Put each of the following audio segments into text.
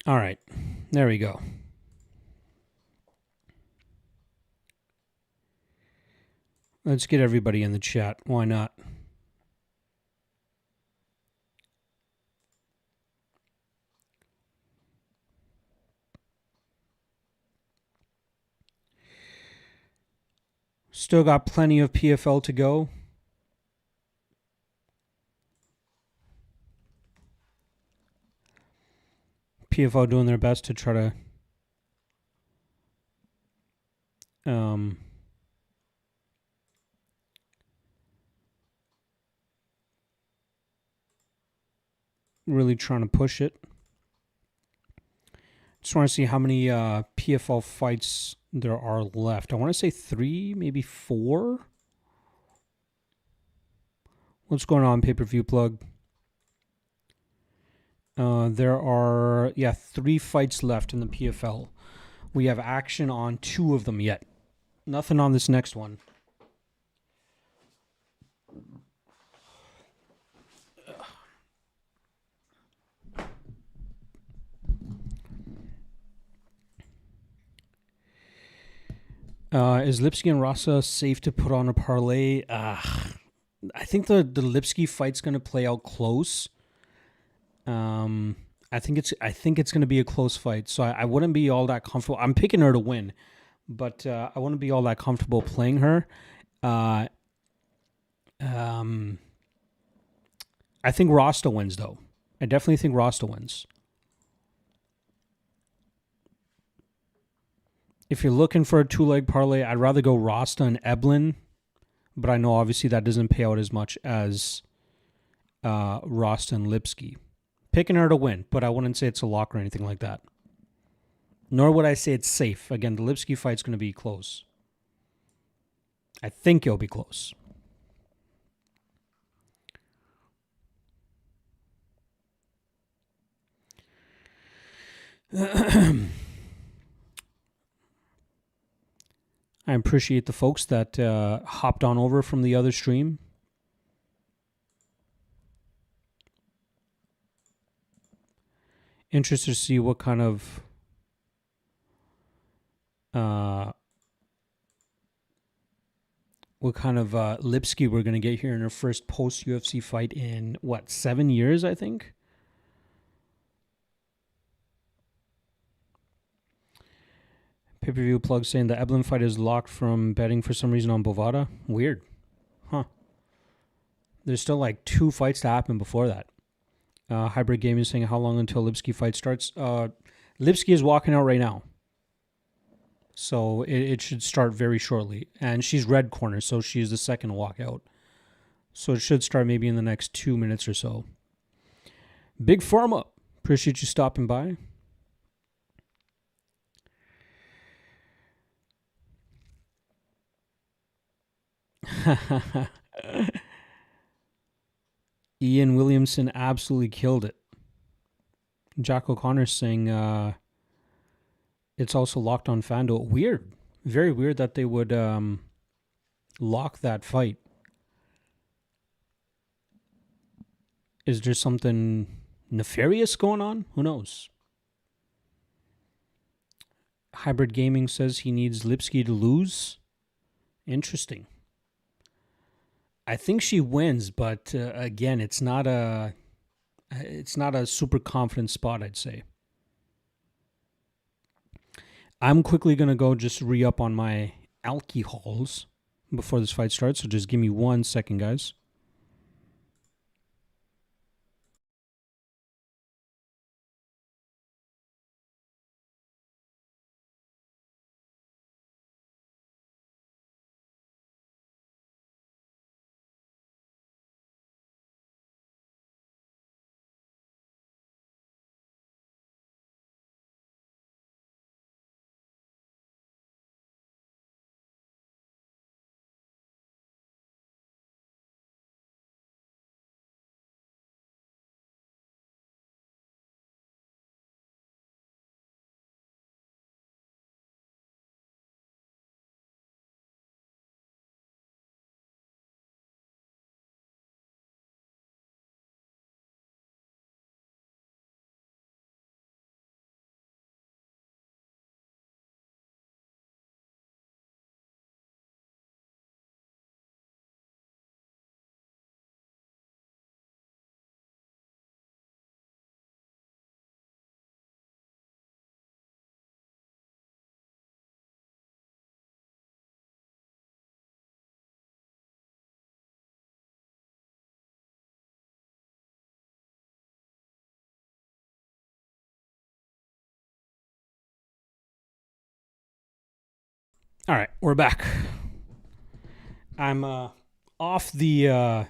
All right. There we go. Let's get everybody in the chat. Why not? Still got plenty of PFL to go. PFL doing their best to try to really trying to push it. Just want to see how many PFL fights there are left. I want to say 3, maybe 4. What's going on, pay-per-view plug? There are, 3 fights left in the PFL. We have action on 2 of them yet. Nothing on this next one. Is Lipsky and Rosta safe to put on a parlay? I think the Lipsky fight's going to play out close. I think it's going to be a close fight, so I wouldn't be all that comfortable. I'm picking her to win, but I wouldn't be all that comfortable playing her. I think Rosta wins, though. I definitely think Rosta wins. If you're looking for a 2-leg parlay, I'd rather go Rosta and Eblin, but I know obviously that doesn't pay out as much as Rosta and Lipsky. Picking her to win, but I wouldn't say it's a lock or anything like that. Nor would I say it's safe. Again, the Lipsky fight's going to be close. I think it'll be close. I appreciate the folks that hopped on over from the other stream. Interested to see what kind of Lipsky we're going to get here in her first post-UFC fight in, 7 years, I think? Pay-per-view plug saying the Eblin fight is locked from betting for some reason on Bovada. Weird. Huh. There's still like 2 fights to happen before that. Hybrid Gaming saying how long until Lipsky fight starts? Lipsky is walking out right now. So it should start very shortly. And she's red corner, so she's the second to walk out. So it should start maybe in the next 2 minutes or so. Big Pharma, appreciate you stopping by. Ian Williamson absolutely killed it. Jack O'Connor saying it's also locked on FanDuel. Weird. Very weird that they would lock that fight. Is there something nefarious going on? Who knows? Hybrid Gaming says he needs Lipsky to lose. Interesting. I think she wins, but again, it's not a super confident spot, I'd say. I'm quickly going to go just re-up on my alcohols before this fight starts, so just give me 1 second, guys. All right, we're back. I'm off the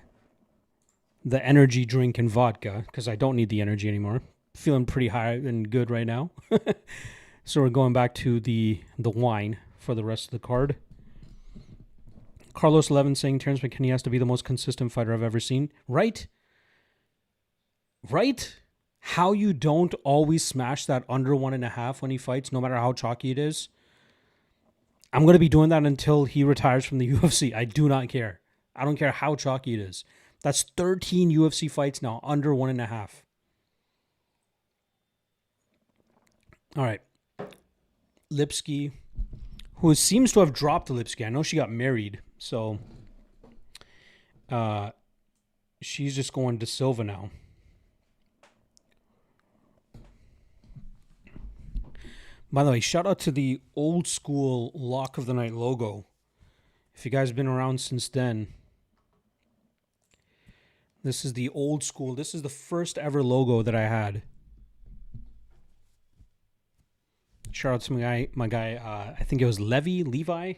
energy drink and vodka because I don't need the energy anymore. Feeling pretty high and good right now. So we're going back to the wine for the rest of the card. Carlos 11 saying Terrence McKinney has to be the most consistent fighter I've ever seen. Right? Right? How you don't always smash that under 1.5 when he fights, no matter how chalky it is. I'm going to be doing that until he retires from the UFC. I do not care. I don't care how chalky it is. That's 13 UFC fights now, under 1.5. All right. Lipsky, who seems to have dropped Lipsky. I know she got married, so she's just going to Silva now. By the way, shout out to the old school Lock of the Night logo. If you guys have been around since then, this is the old school. This is the first ever logo that I had. Shout out to my guy. I think it was Levi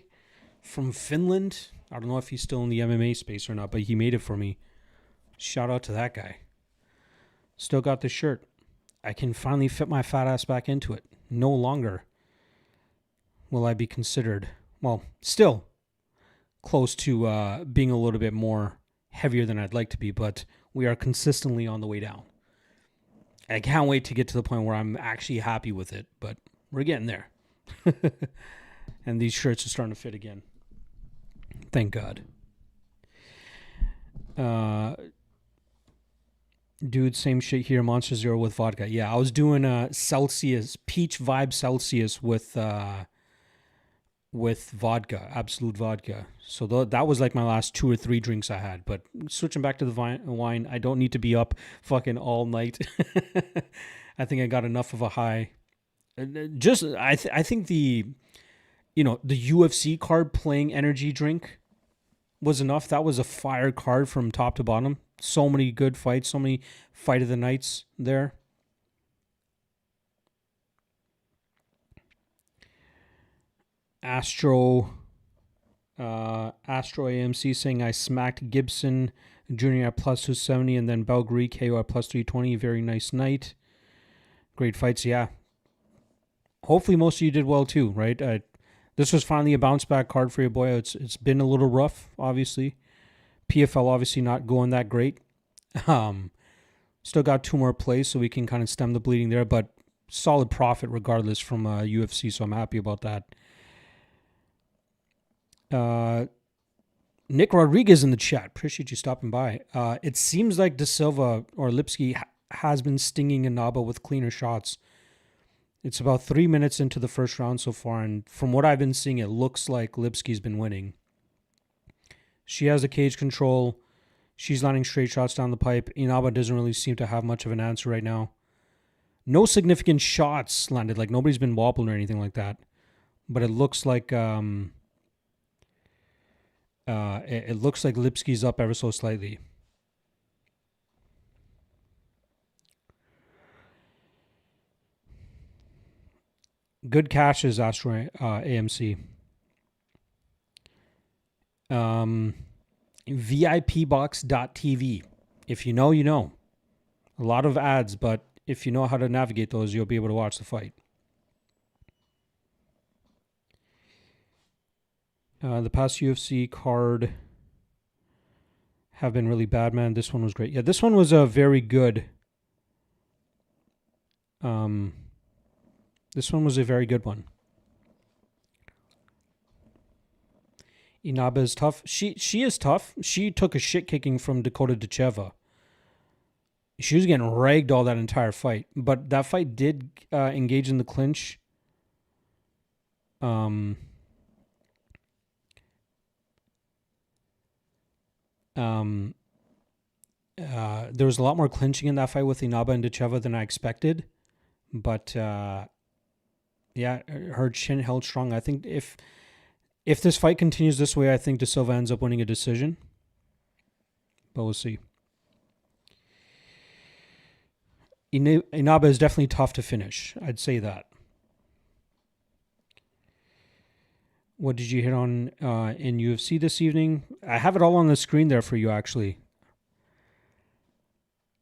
from Finland. I don't know if he's still in the MMA space or not, but he made it for me. Shout out to that guy. Still got the shirt. I can finally fit my fat ass back into it. No longer will I be considered, well, still close to being a little bit more heavier than I'd like to be, but we are consistently on the way down. I can't wait to get to the point where I'm actually happy with it, but we're getting there. And these shirts are starting to fit again. Thank God. Dude, same shit here. Monster Zero with vodka. Yeah, I was doing Celsius, peach vibe Celsius with vodka, absolute vodka. So that was like my last 2 or 3 drinks I had. But switching back to the wine, I don't need to be up fucking all night. I think I got enough of a high. I think the UFC card playing energy drink was enough. That was a fire card from top to bottom. So many good fights, so many fight of the nights there. Astro AMC saying I smacked Gibson Jr. at plus 270 and then Belgary KO at plus 320. Very nice night. Great fights, yeah. Hopefully most of you did well too, right? This was finally a bounce back card for your boy. It's been a little rough, obviously. PFL obviously not going that great. Still got 2 more plays, so we can kind of stem the bleeding there, but solid profit regardless from UFC, so I'm happy about that. Nick Rodriguez in the chat. Appreciate you stopping by. It seems like De Silva or Lipsky has been stinging Inaba with cleaner shots. It's about 3 minutes into the first round so far, and from what I've been seeing, it looks like Lipsky's been winning. She has the cage control. She's landing straight shots down the pipe. Inaba doesn't really seem to have much of an answer right now. No significant shots landed. Like, nobody's been wobbling or anything like that. But it looks like it looks like Lipsky's up ever so slightly. Good caches, Astro AMC. VIPbox.tv. If you know, you know. A lot of ads, but if you know how to navigate those, you'll be able to watch the fight. The past UFC card have been really bad, man. This one was great. Yeah, this one was a very good. This one was a very good one. Inaba is tough. She is tough. She took a shit kicking from Dakota Decheva. She was getting ragged all that entire fight, but that fight did engage in the clinch. There was a lot more clinching in that fight with Inaba and Decheva than I expected, but yeah, her chin held strong. I think if this fight continues this way, I think De Silva ends up winning a decision, but we'll see. Inaba is definitely tough to finish. I'd say that. What did you hit on in UFC this evening? I have it all on the screen there for you, actually.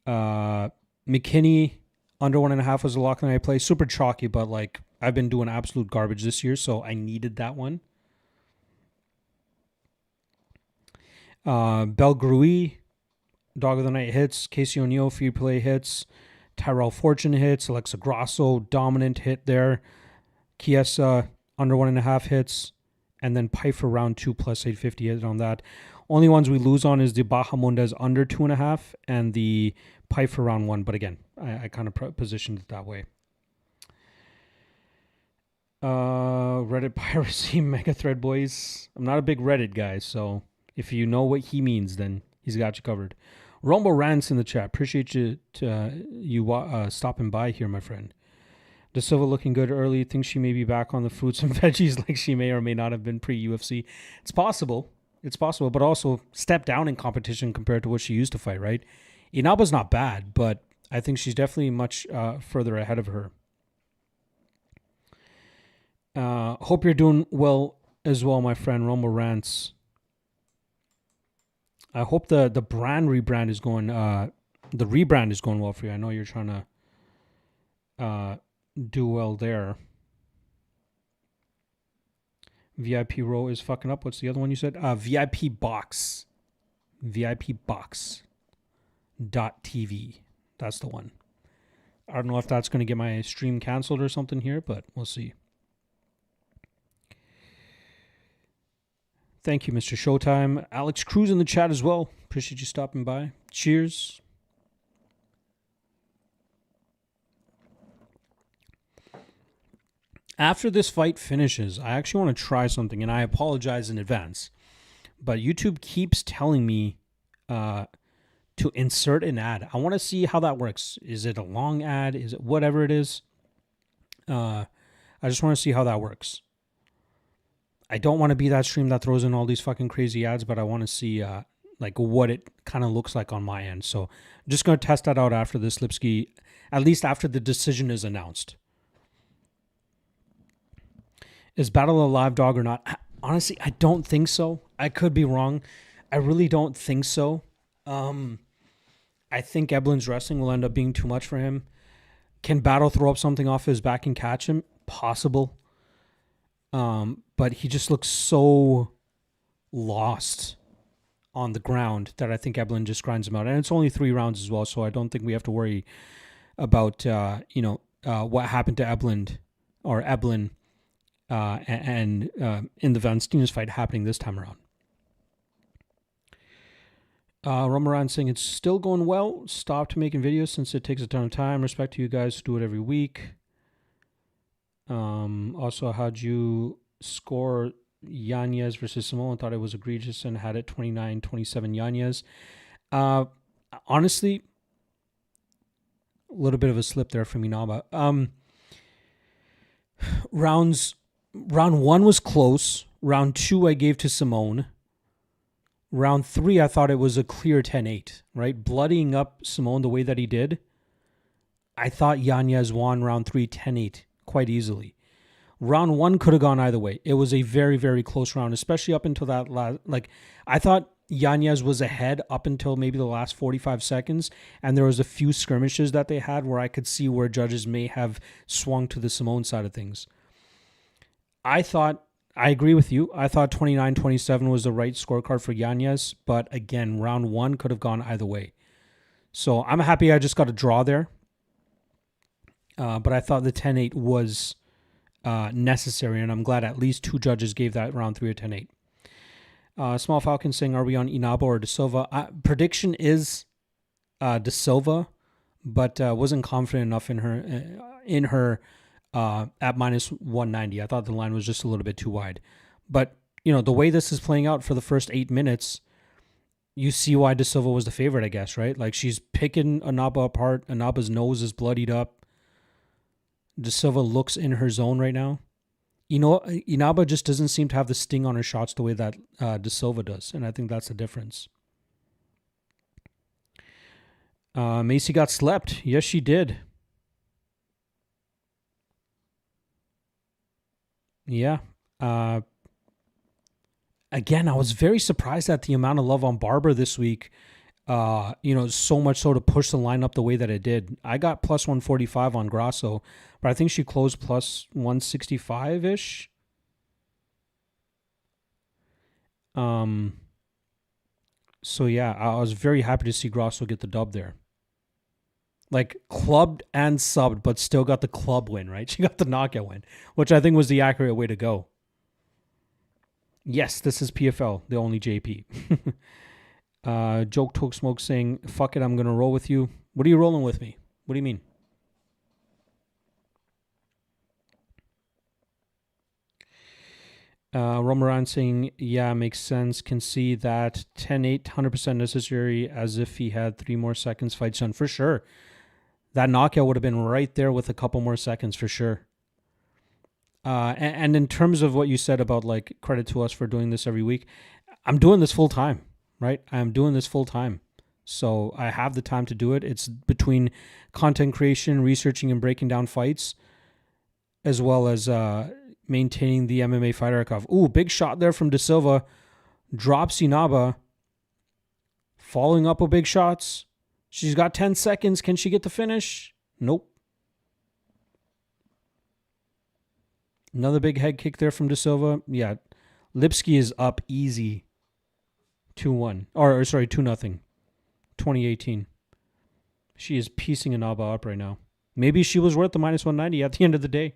McKinney, under 1.5 was a lock that I play. Super chalky, but like I've been doing absolute garbage this year, so I needed that one. Belgrui, Dog of the Night hits. Casey O'Neill, free play hits. Tyrell Fortune hits. Alexa Grasso, dominant hit there. Chiesa, under 1.5 hits. And then Pfeiffer round 2 plus 850 hit on that. Only ones we lose on is the Bahamondes under 2.5 and the Pfeiffer round 1. But again, I kind of positioned it that way. Reddit piracy, mega thread boys. I'm not a big Reddit guy, so if you know what he means, then he's got you covered. Rombo Rants in the chat. Appreciate you stopping by here, my friend. De Silva looking good early. Thinks she may be back on the fruits and veggies like she may or may not have been pre-UFC. It's possible. It's possible, but also step down in competition compared to what she used to fight, right? Inaba's not bad, but I think she's definitely much further ahead of her. Hope you're doing well as well, my friend. Rombo Rants. I hope the rebrand is going well for you. I know you're trying to do well there. VIP row is fucking up. What's the other one you said? VIP box. VIPbox.tv. That's the one. I don't know if that's going to get my stream canceled or something here, but we'll see. Thank you, Mr. Showtime. Alex Cruz in the chat as well. Appreciate you stopping by. Cheers. After this fight finishes, I actually want to try something, and I apologize in advance. But YouTube keeps telling me to insert an ad. I want to see how that works. Is it a long ad? Is it whatever it is? I just want to see how that works. I don't want to be that stream that throws in all these fucking crazy ads, but I want to see like what it kind of looks like on my end. So I'm just going to test that out after this Lipsky, at least after the decision is announced. Is Battle a live dog or not? Honestly, I don't think so. I could be wrong. I really don't think so. I think Eblin's wrestling will end up being too much for him. Can Battle throw up something off his back and catch him? Possible. But he just looks so lost on the ground that I think Eblin just grinds him out. And it's only 3 rounds as well, so I don't think we have to worry about what happened to Eblin and in the Van Steen's fight happening this time around. Romaran saying it's still going well. Stopped making videos since it takes a ton of time. Respect to you guys who do it every week. Also, how'd you score Yanez versus Simone? Thought it was egregious and had it 29-27 Yanez. Honestly, a little bit of a slip there from Inaba. Round 1 was close. Round 2 I gave to Simone. Round 3 I thought it was a clear 10-8, right? Bloodying up Simone the way that he did. I thought Yanez won round 3 10-8 quite easily. Round 1 could have gone either way. It was a very, very close round, especially up until that last. Like, I thought Yanez was ahead up until maybe the last 45 seconds, and there was a few skirmishes that they had where I could see where judges may have swung to the Simone side of things. I agree with you. I thought 29-27 was the right scorecard for Yanez, but again, round 1 could have gone either way. So I'm happy I just got a draw there. But I thought the 10-8 was necessary, and I'm glad at least 2 judges gave that round 3 a 10-8. Small Falcon saying, are we on Inaba or De Silva? Prediction is De Silva, but wasn't confident enough in her at minus 190. I thought the line was just a little bit too wide. But, the way this is playing out for the first 8 minutes, you see why De Silva was the favorite, I guess, right? Like, she's picking Inaba apart. Inaba's nose is bloodied up. De Silva looks in her zone right now. Inaba just doesn't seem to have the sting on her shots the way that De Silva does, and I think that's the difference. Macy got slept. Yes, she did. Yeah. again, I was very surprised at the amount of love on Barber this week. So much so to push the line up the way that it did. I got plus 145 on Grasso, but I think she closed plus 165-ish. So yeah, I was very happy to see Grasso get the dub there. Like clubbed and subbed, but still got the club win, right? She got the knockout win, which I think was the accurate way to go. Yes, this is PFL, the only JP. Joke Toke Smoke saying, fuck it, I'm going to roll with you. What are you rolling with me? What do you mean? Romaran saying, yeah, makes sense. Can see that 10-8, 100% necessary, as if he had 3 more seconds fight done. For sure. That knockout would have been right there with a couple more seconds, for sure. And in terms of what you said about, like, credit to us for doing this every week, I'm doing this full time, right? I'm doing this full time. So I have the time to do it. It's between content creation, researching and breaking down fights, as well as maintaining the MMA fight archive. Ooh, big shot there from De Silva. Drops Inaba. Following up with big shots. She's got 10 seconds. Can she get the finish? Nope. Another big head kick there from De Silva. Yeah, Lipsky is up easy. 2-1. Or sorry, 2-0. 2018. She is piecing Inaba up right now. Maybe she was worth the minus 190 at the end of the day.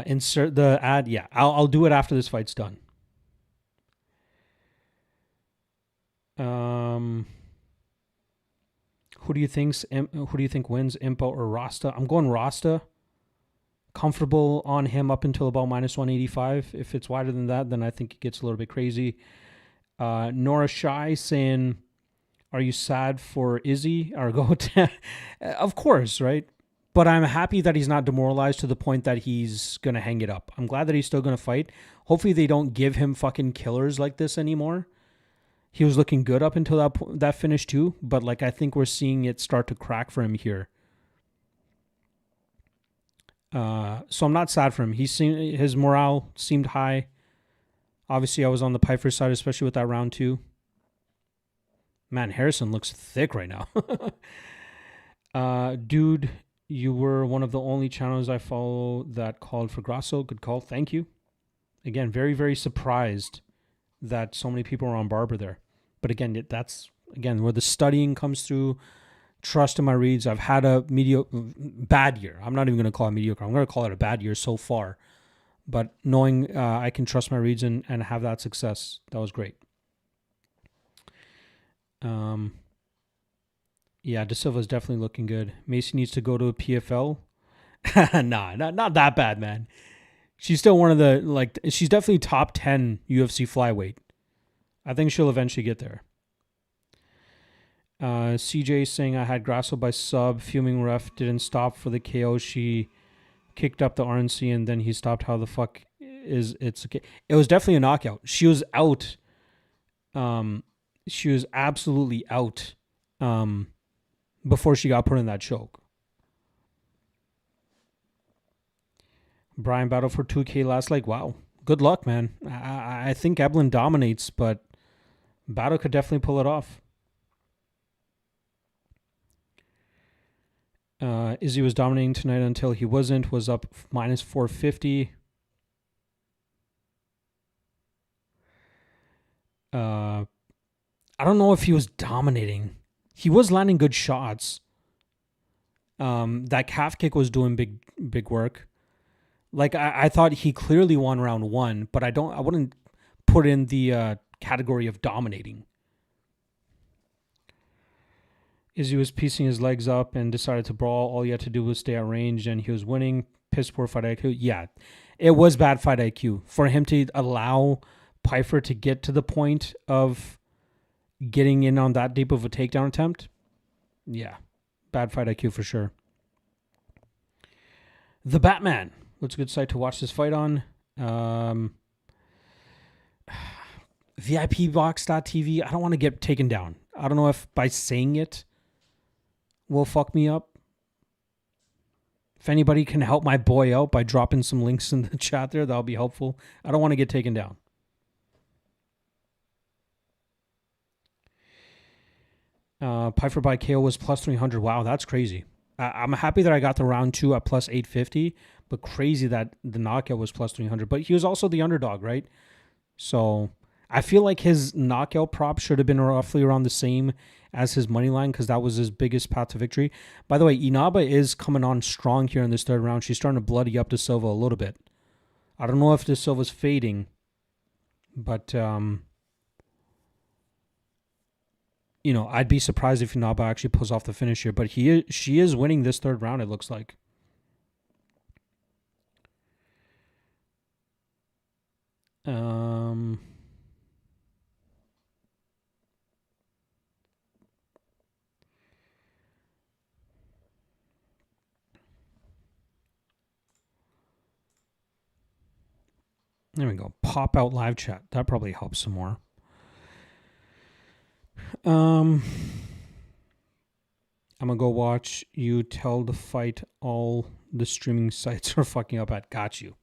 Insert the ad. Yeah, I'll do it after this fight's done. Who do you think wins, Impa or Rosta? I'm going Rosta. Comfortable on him up until about minus 185. If it's wider than that, then I think it gets a little bit crazy. Nora Shai saying, are you sad for Izzy? Or go to of course, right? But I'm happy that he's not demoralized to the point that he's going to hang it up. I'm glad that he's still going to fight. Hopefully they don't give him fucking killers like this anymore. He was looking good up until that finish too, but like I think we're seeing it start to crack for him here. So I'm not sad for him. His morale seemed high. Obviously, I was on the Piper side, especially with that round 2. Man, Harrison looks thick right now. Dude, you were one of the only channels I follow that called for Grasso. Good call. Thank you. Again, very, very surprised that so many people are on Barber there. But again, that's where the studying comes through. Trust in my reads. I've had a bad year. I'm not even going to call it mediocre. I'm going to call it a bad year so far. But knowing I can trust my reads and have that success, that was great. Yeah, De Silva's definitely looking good. Macy needs to go to a PFL. Nah, not that bad, man. She's still one of the, she's definitely top 10 UFC flyweight. I think she'll eventually get there. CJ saying I had Grasso by sub. Fuming ref didn't stop for the KO. She kicked up the RNC and then he stopped. How the fuck is it's okay? It was definitely a knockout. She was out. She was absolutely out before she got put in that choke. Brian battle for 2K last leg. Wow. Good luck, man. I think Eblin dominates, but Battle could definitely pull it off. Izzy was dominating tonight until he wasn't. Was up minus 450. I don't know if he was dominating. He was landing good shots. That calf kick was doing big work. Like I thought he clearly won round 1, but I wouldn't put in the category of dominating. Izzy was piecing his legs up and decided to brawl. All he had to do was stay at range, and he was winning. Piss poor fight IQ. Yeah, it was bad fight IQ for him to allow Piper to get to the point of getting in on that deep of a takedown attempt. Yeah, bad fight IQ for sure. The Batman. What's a good site to watch this fight on? VIPbox.tv. I don't want to get taken down. I don't know if by saying it will fuck me up. If anybody can help my boy out by dropping some links in the chat there, that'll be helpful. I don't want to get taken down. Piper by KO was plus 300. Wow, that's crazy. I'm happy that I got the round 2 at plus 850, but crazy that the knockout was plus 300. But he was also the underdog, right? So I feel like his knockout prop should have been roughly around the same as his money line because that was his biggest path to victory. By the way, Inaba is coming on strong here in this third round. She's starting to bloody up De Silva a little bit. I don't know if De Silva's fading, but I'd be surprised if Inaba actually pulls off the finish here. But she is winning this third round, it looks like. There we go. Pop out live chat. That probably helps some more. I'm gonna go watch you tell the fight all the streaming sites are fucking up at. Got you.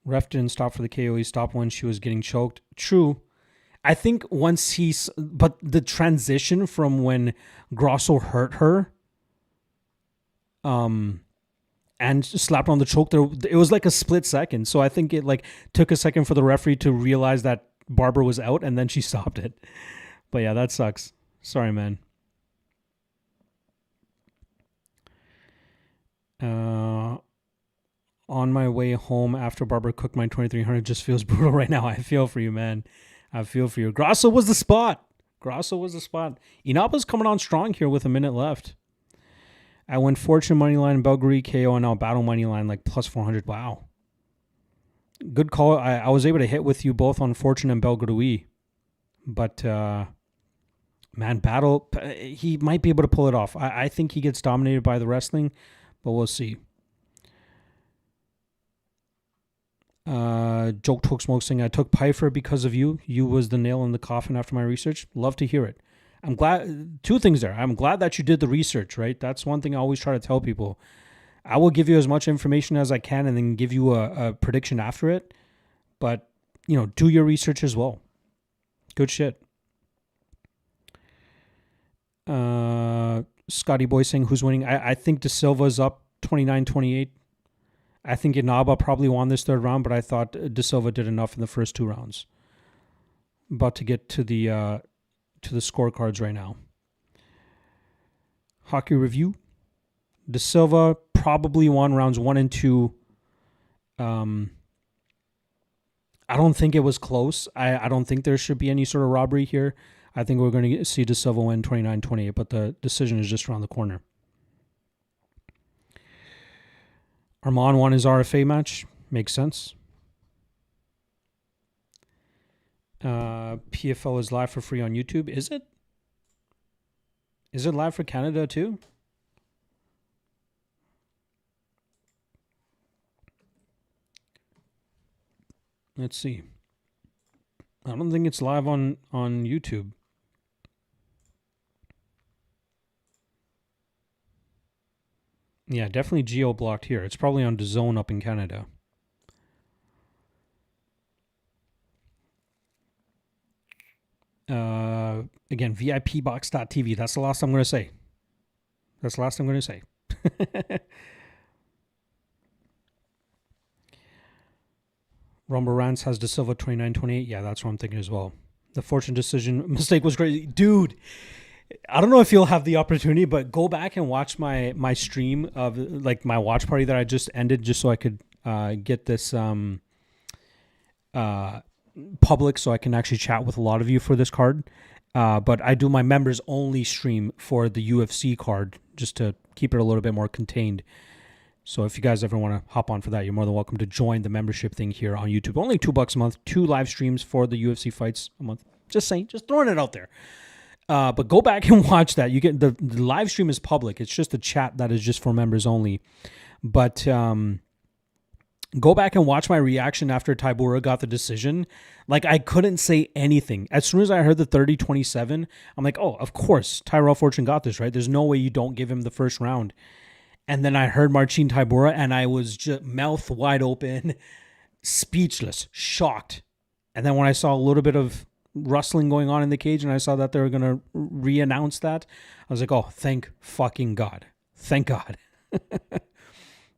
Ref didn't stop for the KO. He stopped when she was getting choked. True. I think but the transition from when Grosso hurt her, and slapped on the choke there, it was like a split second. So I think it took a second for the referee to realize that Barber was out, and then she stopped it. But yeah, that sucks. Sorry, man. On my way home after Barber cooked my 2300 just feels brutal right now. I feel for you, man. I feel for you. Grosso was the spot. Inaba's coming on strong here with a minute left. I went Fortune Moneyline, Belgary, KO, and now Battle Moneyline, plus 400. Wow. Good call. I was able to hit with you both on Fortune and Belgrui. But, man, Battle, he might be able to pull it off. I think he gets dominated by the wrestling, but we'll see. Joke Talk Smoke saying, I took Piper because of you. You was the nail in the coffin after my research. Love to hear it. I'm glad, 2 things there. I'm glad that you did the research, right? That's one thing I always try to tell people. I will give you as much information as I can and then give you a prediction after it. But, do your research as well. Good shit. Scotty Boy saying, who's winning? I think De Silva's up 29-28. I think Inaba probably won this third round, but I thought De Silva did enough in the first 2 rounds. About to get to the scorecards right now. Hockey review. De Silva probably won rounds 1 and 2. I don't think it was close. I don't think there should be any sort of robbery here. I think we're going to see De Silva win 29-28, but the decision is just around the corner. Armand won his RFA match. Makes sense. PFL is live for free on YouTube. Is it? Is it live for Canada too? Let's see. I don't think it's live on YouTube. Yeah, definitely geo-blocked here. It's probably on DAZN up in Canada. Again, VIPbox.tv. That's the last I'm going to say. Rumble Rants has De Silva 29-28. Yeah, that's what I'm thinking as well. The Fortune decision mistake was great. Dude, I don't know if you'll have the opportunity, but go back and watch my stream of my watch party that I just ended just so I could get this public so I can actually chat with a lot of you for this card. But I do my members only stream for the UFC card just to keep it a little bit more contained. So if you guys ever want to hop on for that, you're more than welcome to join the membership thing here on YouTube. Only $2 a month, 2 live streams for the UFC fights a month. Just saying, just throwing it out there. But go back and watch that. You get the live stream is public. It's just a chat that is just for members only. But Go back and watch my reaction after Tybura got the decision. Like, I couldn't say anything. As soon as I heard the 30-27, I'm like, oh, of course, Tyrell Fortune got this, right? There's no way you don't give him the first round. And then I heard Marcin Tybura, and I was just mouth wide open, speechless, shocked. And then when I saw a little bit of rustling going on in the cage and I saw that they were going to re-announce that, I was like, oh, thank fucking God. Thank God.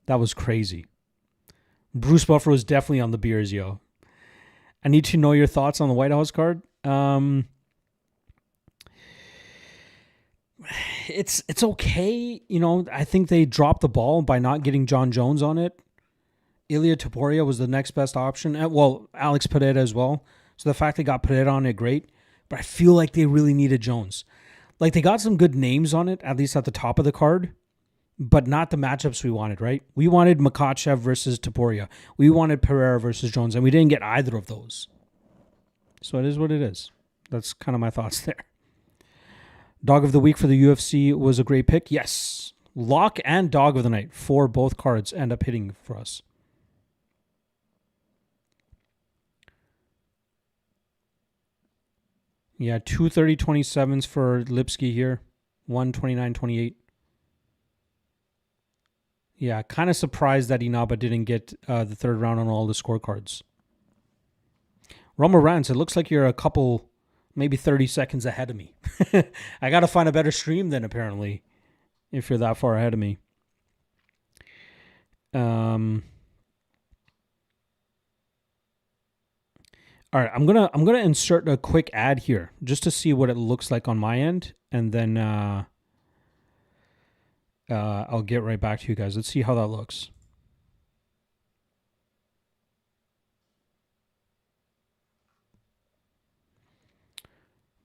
That was crazy. Bruce Buffer was definitely on the beers, yo. I need to know your thoughts on the White House card. It's okay. You know, I think they dropped the ball by not getting John Jones on it. Ilya Taporia was the next best option. Well, Alex Pereira as well. So the fact they got Pereira on it, great. But I feel like they really needed Jones. Like, they got some good names on it, at least at the top of the card, but not the matchups we wanted, right? We wanted Makachev versus Taporia. We wanted Pereira versus Jones, and we didn't get either of those. So it is what it is. That's kind of my thoughts there. Dog of the week for the UFC was a great pick. Yes. Lock and dog of the night for both cards end up hitting for us. Yeah, 2 30-27s for Lipsky here. 1 29-28. Yeah, kind of surprised that Inaba didn't get the third round on all the scorecards. Roma Rants, it looks like you're a couple, maybe 30 seconds ahead of me. I got to find a better stream then, apparently, if you're that far ahead of me. All right, I'm gonna insert a quick ad here just to see what it looks like on my end, and then I'll get right back to you guys. Let's see how that looks.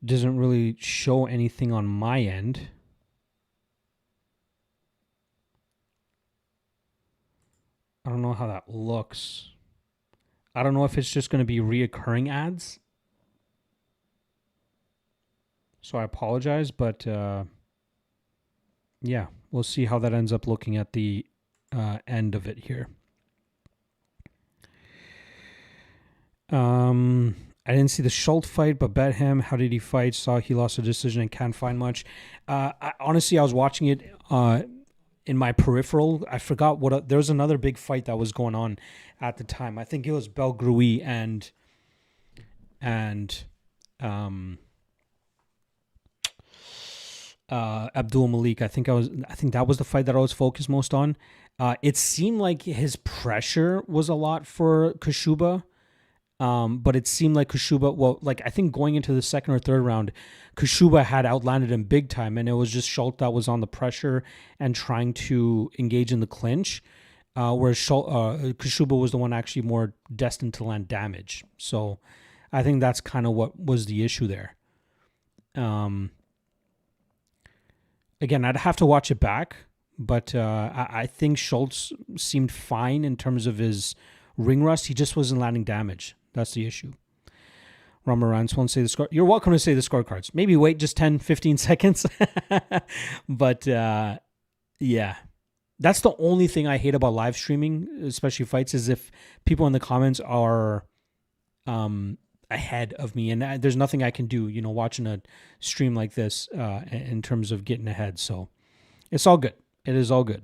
Doesn't really show anything on my end. I don't know how that looks. I don't know if it's just going to be reoccurring ads. So I apologize, but yeah, we'll see how that ends up looking at the end of it here. I didn't see the Schultz fight, but bet him. How did he fight? Saw he lost a decision and can't find much. Honestly, I was watching it in my peripheral. I forgot what there was another big fight that was going on at the time. I think it was Belgrui and Abdul Malik. I think that was the fight that I was focused most on. It seemed like his pressure was a lot for Kashuba. But it seemed like Kashuba, well, like I think going into the second or third round, Kashuba had outlanded him big time, and it was just Schultz that was on the pressure and trying to engage in the clinch, whereas Kashuba was the one actually more destined to land damage. So I think that's kind of what was the issue there. Again, I'd have to watch it back, but I think Schultz seemed fine in terms of his ring rust. He just wasn't landing damage. That's the issue. Ramarans won't say the score. You're welcome to say the scorecards. Maybe wait just 10, 15 seconds. But yeah, that's the only thing I hate about live streaming, especially fights, is if people in the comments are ahead of me, and there's nothing I can do, watching a stream like this in terms of getting ahead. So it's all good. It is all good.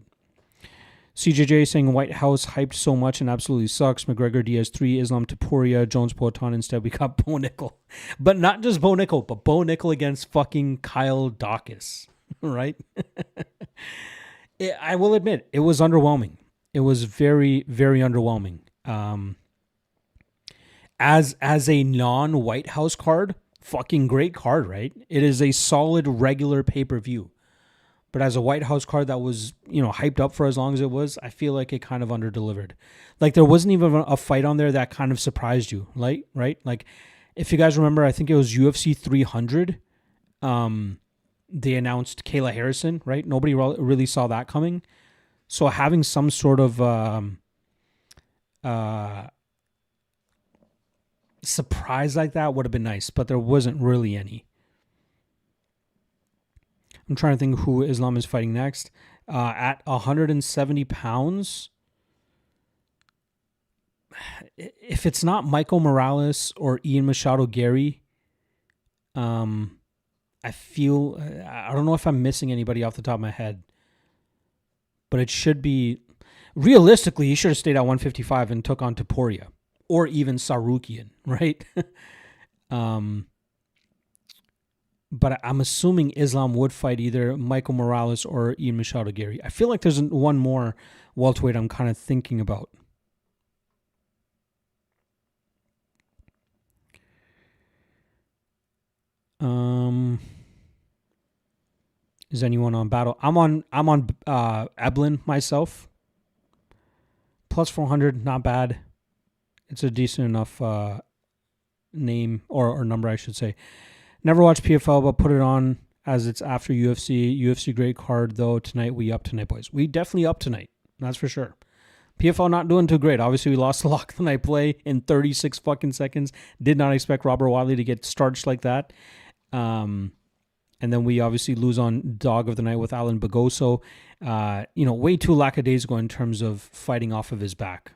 CJJ saying White House hyped so much and absolutely sucks. McGregor Diaz 3, Islam Taporia, Jones Poatan. Instead, we got Bo Nickel. But not just Bo Nickel, but Bo Nickel against fucking Kyle Dawkins, right? I will admit, it was underwhelming. It was very, very underwhelming. As a non-White House card, fucking great card, right? It is a solid regular pay-per-view. But as a White House card that was, hyped up for as long as it was, I feel like it kind of underdelivered. Like, there wasn't even a fight on there that kind of surprised you, right? Like, if you guys remember, I think it was UFC 300. They announced Kayla Harrison, right? Nobody really saw that coming. So having some sort of surprise like that would have been nice, but there wasn't really any. I'm trying to think who Islam is fighting next. At 170 pounds, if it's not Michael Morales or Ian Machado Gary, I feel, I don't know if I'm missing anybody off the top of my head, but it should be, realistically, he should have stayed at 155 and took on Topuria or even Sarukian, right? But I'm assuming Islam would fight either Michael Morales or Ian Machado Gary. I feel like there's one more welterweight I'm kind of thinking about. Is anyone on Battle? I'm on Eblin myself. Plus 400, not bad. It's a decent enough name or number, I should say. Never watched PFL, but put it on as it's after UFC. UFC great card, though. Tonight, we up tonight, boys. We definitely up tonight. That's for sure. PFL not doing too great. Obviously, we lost the lock of the night play in 36 fucking seconds. Did not expect Robert Wiley to get starched like that. And then we obviously lose on Dog of the Night with Alan Bagoso. Way too lackadaisical in terms of fighting off of his back.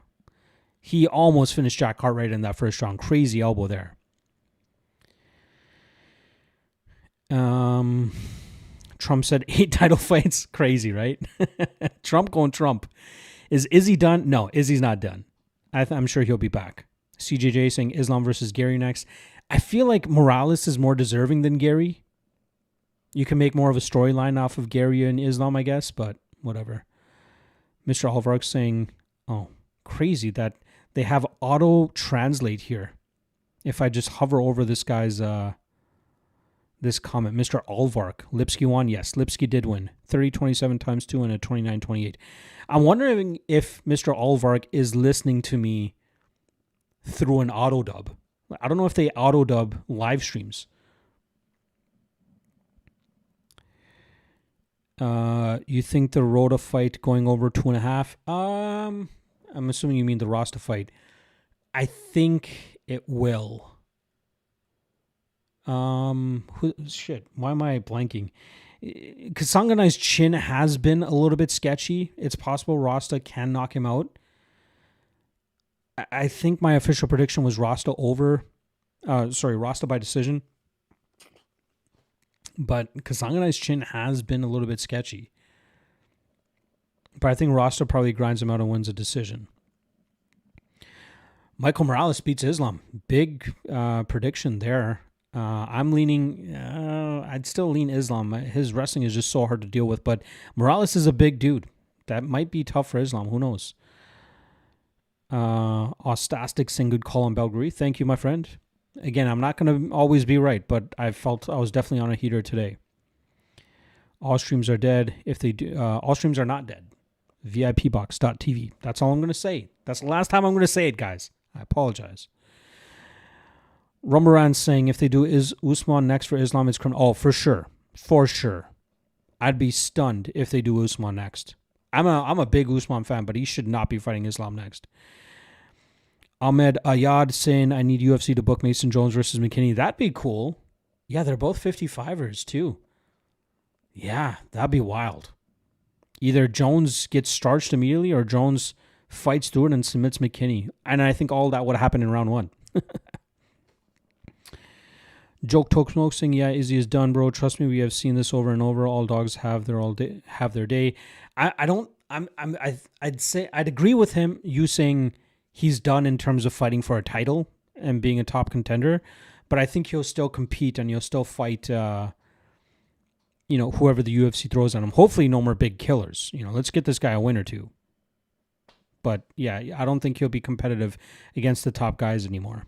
He almost finished Jack Cartwright in that first round. Crazy elbow there. Trump said 8 title fights. Crazy, right? Trump going Trump. Is Izzy done? No, Izzy's not done. I'm sure he'll be back. CJJ saying Islam versus Gary next. I feel like Morales is more deserving than Gary. You can make more of a storyline off of Gary and Islam, I guess, but whatever. Mr. Alvark saying, oh, crazy that they have auto translate here. If I just hover over this guy's this comment, Mr. Alvark, Lipsky won. Yes, Lipsky did win. 30-27 times 2 and a 29-28. I'm wondering if Mr. Alvark is listening to me through an auto dub. I don't know if they auto dub live streams. You think the Rosta fight going over 2.5? I'm assuming you mean the Rosta fight. I think it will. Why am I blanking? Kasanganai's chin has been a little bit sketchy. It's possible Rosta can knock him out. I think my official prediction was Rosta by decision. But Kasanganai's chin has been a little bit sketchy. But I think Rosta probably grinds him out and wins a decision. Michael Morales beats Islam. Big prediction there. I'm leaning, I'd still lean Islam. His wrestling is just so hard to deal with. But Morales is a big dude. That might be tough for Islam. Who knows? Ostastic saying good call on Belgary. Thank you, my friend. Again, I'm not going to always be right, but I felt I was definitely on a heater today. All streams are dead. If they do, all streams are not dead. VIPbox.tv. That's all I'm going to say. That's the last time I'm going to say it, guys. I apologize. Rumbaran saying if they do is Usman next for Islam, it's criminal. Oh, for sure. For sure. I'd be stunned if they do Usman next. I'm a big Usman fan, but he should not be fighting Islam next. Ahmed Ayad saying, I need UFC to book Mason Jones versus McKinney. That'd be cool. Yeah, they're both 55ers, too. Yeah, that'd be wild. Either Jones gets starched immediately or Jones fights through it and submits McKinney. And I think all that would happen in round 1. Joke Toke Smoke saying, yeah, Izzy is done, bro. Trust me, we have seen this over and over. All dogs have their day. I'd say I'd agree with him. You saying he's done in terms of fighting for a title and being a top contender, but I think he'll still compete and he'll still fight, whoever the UFC throws at him. Hopefully no more big killers. Let's get this guy a win or two. But yeah, I don't think he'll be competitive against the top guys anymore.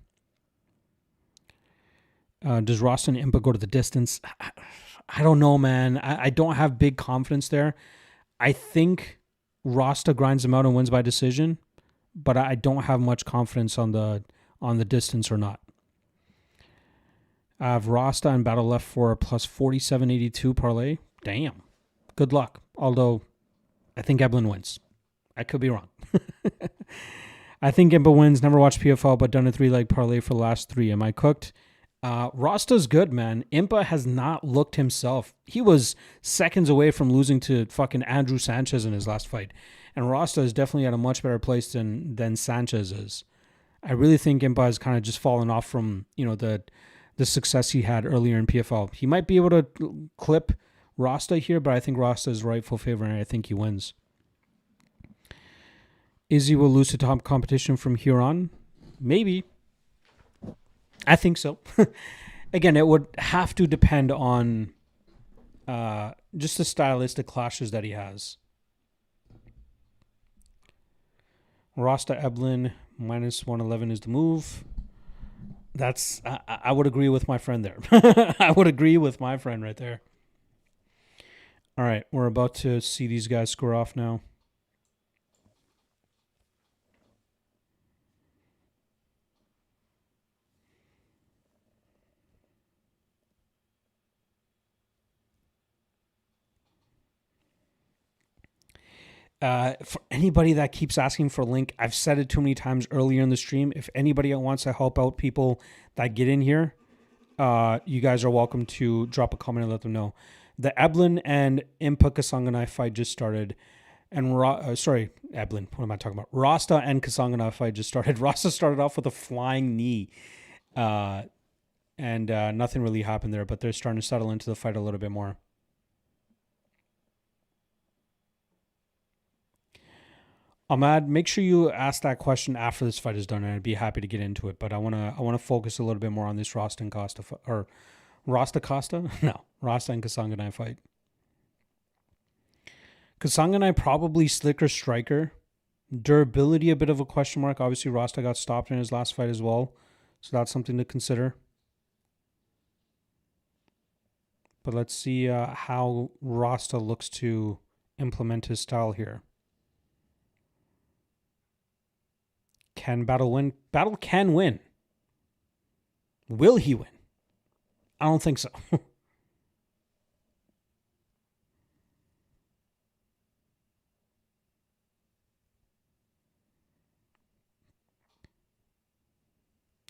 Does Rosta and Impa go to the distance? I don't know, man. I don't have big confidence there. I think Rosta grinds him out and wins by decision, but I don't have much confidence on the distance or not. I have Rosta and Battle left for a plus 47.82 parlay. Damn. Good luck. Although, I think Eblin wins. I could be wrong. I think Impa wins. Never watched PFL, but done a 3-leg parlay for the last 3. Am I cooked? Rosta's good, man. Impa has not looked himself. He was seconds away from losing to fucking Andrew Sanchez in his last fight. And Rosta is definitely at a much better place than Sanchez is. I really think Impa has kind of just fallen off from, the success he had earlier in PFL. He might be able to clip Rosta here, but I think Rosta is rightful favorite, and I think he wins. Izzy will lose to top competition from here on? Maybe. I think so. Again, it would have to depend on just the stylistic clashes that he has. Rosta Eblin minus 111 is the move. I would agree with my friend there. I would agree with my friend right there. All right, we're about to see these guys score off now. For anybody that keeps asking for a link, I've said it too many times earlier in the stream. If anybody wants to help out people that get in here, you guys are welcome to drop a comment and let them know. The Eblin and Impa Kasanganai fight just started. And Eblin, what am I talking about? Rosta and Kasanganai fight just started. Rosta started off with a flying knee. And nothing really happened there, but they're starting to settle into the fight a little bit more. Ahmad, make sure you ask that question after this fight is done, and I'd be happy to get into it. But I wanna focus a little bit more on this Rosta and Costa or Rosta Costa? No, Rosta and Kasanganai fight. Kasanganai probably slicker striker. Durability a bit of a question mark. Obviously, Rosta got stopped in his last fight as well, so that's something to consider. But let's see how Rosta looks to implement his style here. Can Battle win? Battle can win. Will he win? I don't think so.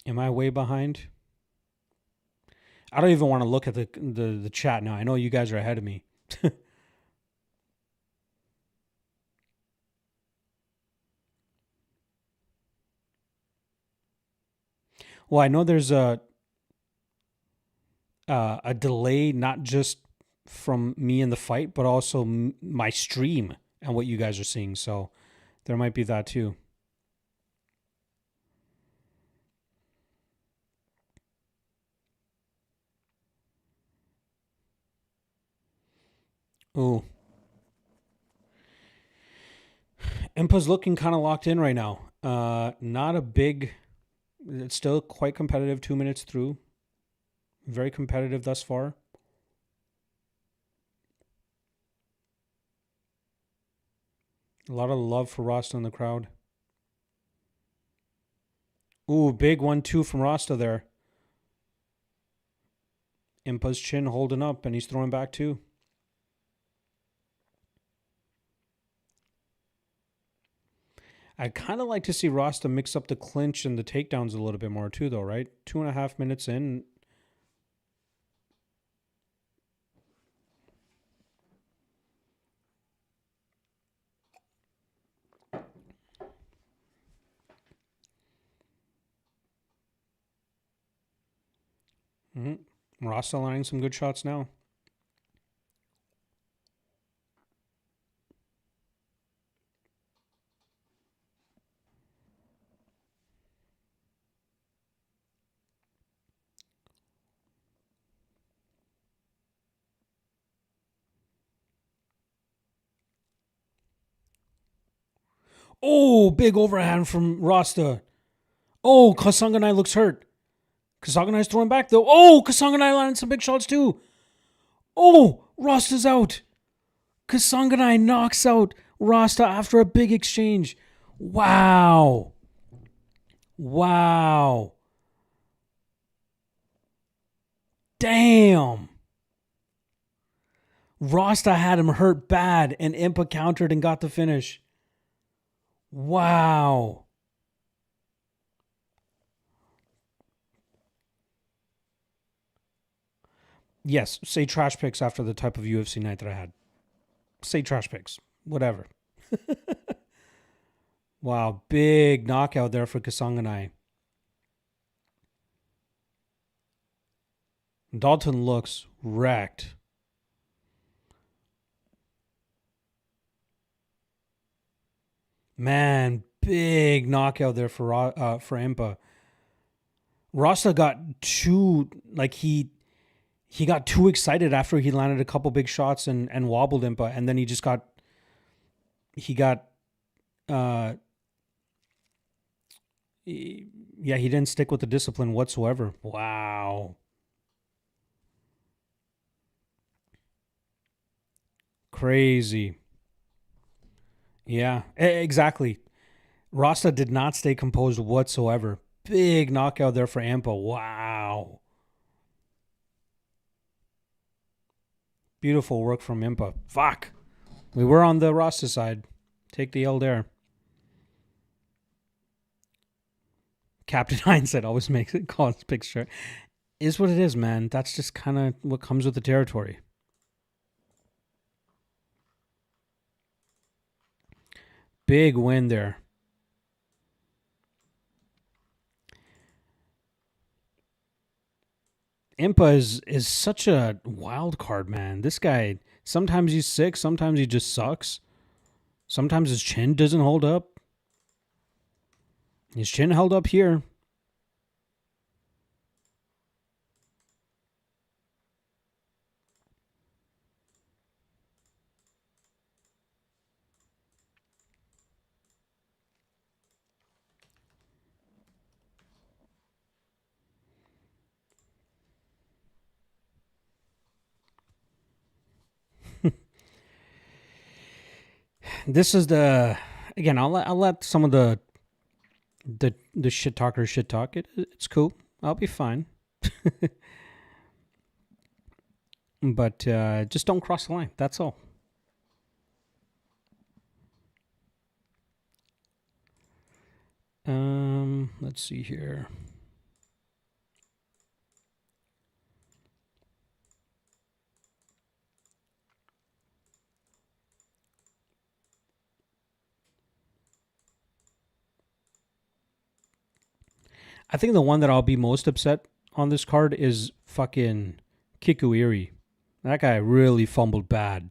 Am I way behind? I don't even want to look at the chat now. I know you guys are ahead of me. Well, I know there's a delay, not just from me in the fight, but also my stream and what you guys are seeing. So there might be that too. Ooh. Impa's looking kind of locked in right now. Not a big... It's still quite competitive 2 minutes through. Very competitive thus far. A lot of love for Rosta in the crowd. Ooh, big 1-2 from Rosta there. Impa's chin holding up, and he's throwing back too. I'd kind of like to see Rosta mix up the clinch and the takedowns a little bit more too, though, right? 2.5 minutes in. Rosta lining some good shots now. Oh, big overhand from Rosta. Oh, Kasanganai looks hurt. Kasanganai's throwing back though. Oh, Kasanganai landing some big shots too. Oh, Rosta's out. Kasanganai knocks out Rosta after a big exchange. Wow. Wow. Damn. Rosta had him hurt bad, and Impa countered and got the finish. Wow. Yes, say trash picks after the type of UFC night that I had. Say trash picks. Whatever. Wow, big knockout there for Kasanganai. Dalton looks wrecked. Man, big knockout there for Impa. Rosta got too, like, he got too excited after he landed a couple big shots and wobbled Impa, and then he didn't stick with the discipline whatsoever. Wow. Crazy. Yeah, exactly. Rosta did not stay composed whatsoever. Big knockout there for Impa. Wow. Beautiful work from Impa. Fuck. We were on the Rosta side. Take the L there. Captain Hindsight always makes it call his picture. Is what it is, man. That's just kind of what comes with the territory. Big win there. Impa is such a wild card, man. This guy, sometimes he's sick, sometimes he just sucks. Sometimes his chin doesn't hold up. His chin held up here. This is again. I'll let some of the shit talkers shit talk. It's cool. I'll be fine. But just don't cross the line. That's all. Let's see here. I think the one that I'll be most upset on this card is fucking Kikuiri. That guy really fumbled bad.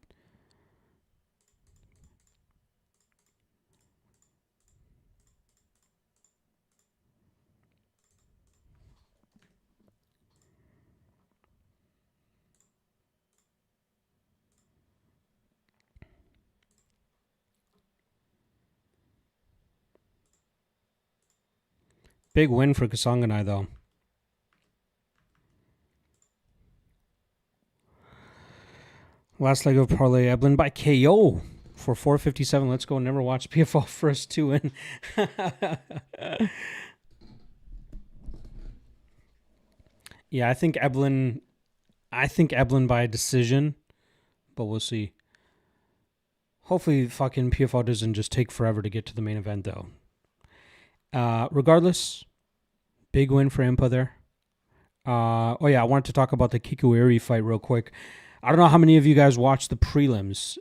Big win for Kasanganai, though. Last leg of parlay, Eblin by KO for 457. Let's go. Never watched PFL first two in. Yeah, I think Eblin by decision, but we'll see. Hopefully fucking PFL doesn't just take forever to get to the main event, though. Regardless, big win for Impa there. I wanted to talk about the Kikuiri fight real quick. I don't know how many of you guys watched the prelims.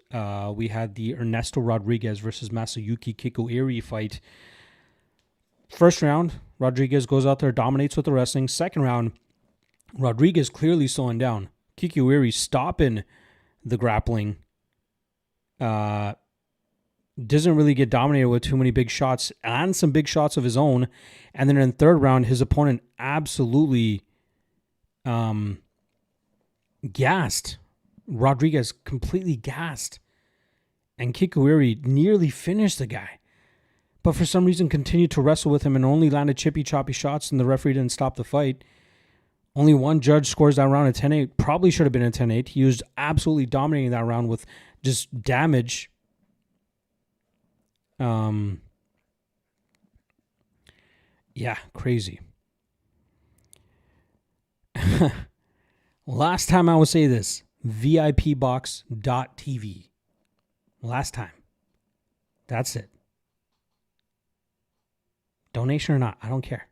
We had the Ernesto Rodriguez versus Masayuki Kikuiri fight. First round, Rodriguez goes out there, dominates with the wrestling. Second round, Rodriguez clearly slowing down. Kikuiri stopping the grappling. Doesn't really get dominated with too many big shots and some big shots of his own. And then in the third round, his opponent absolutely gassed. Rodriguez completely gassed. And Kikuiri nearly finished the guy. But for some reason continued to wrestle with him and only landed chippy choppy shots, and the referee didn't stop the fight. Only one judge scores that round at 10-8. Probably should have been a 10-8. He was absolutely dominating that round with just damage. Yeah, crazy. Last time I will say this, VIPbox.tv. Last time. That's it. Donation or not, I don't care.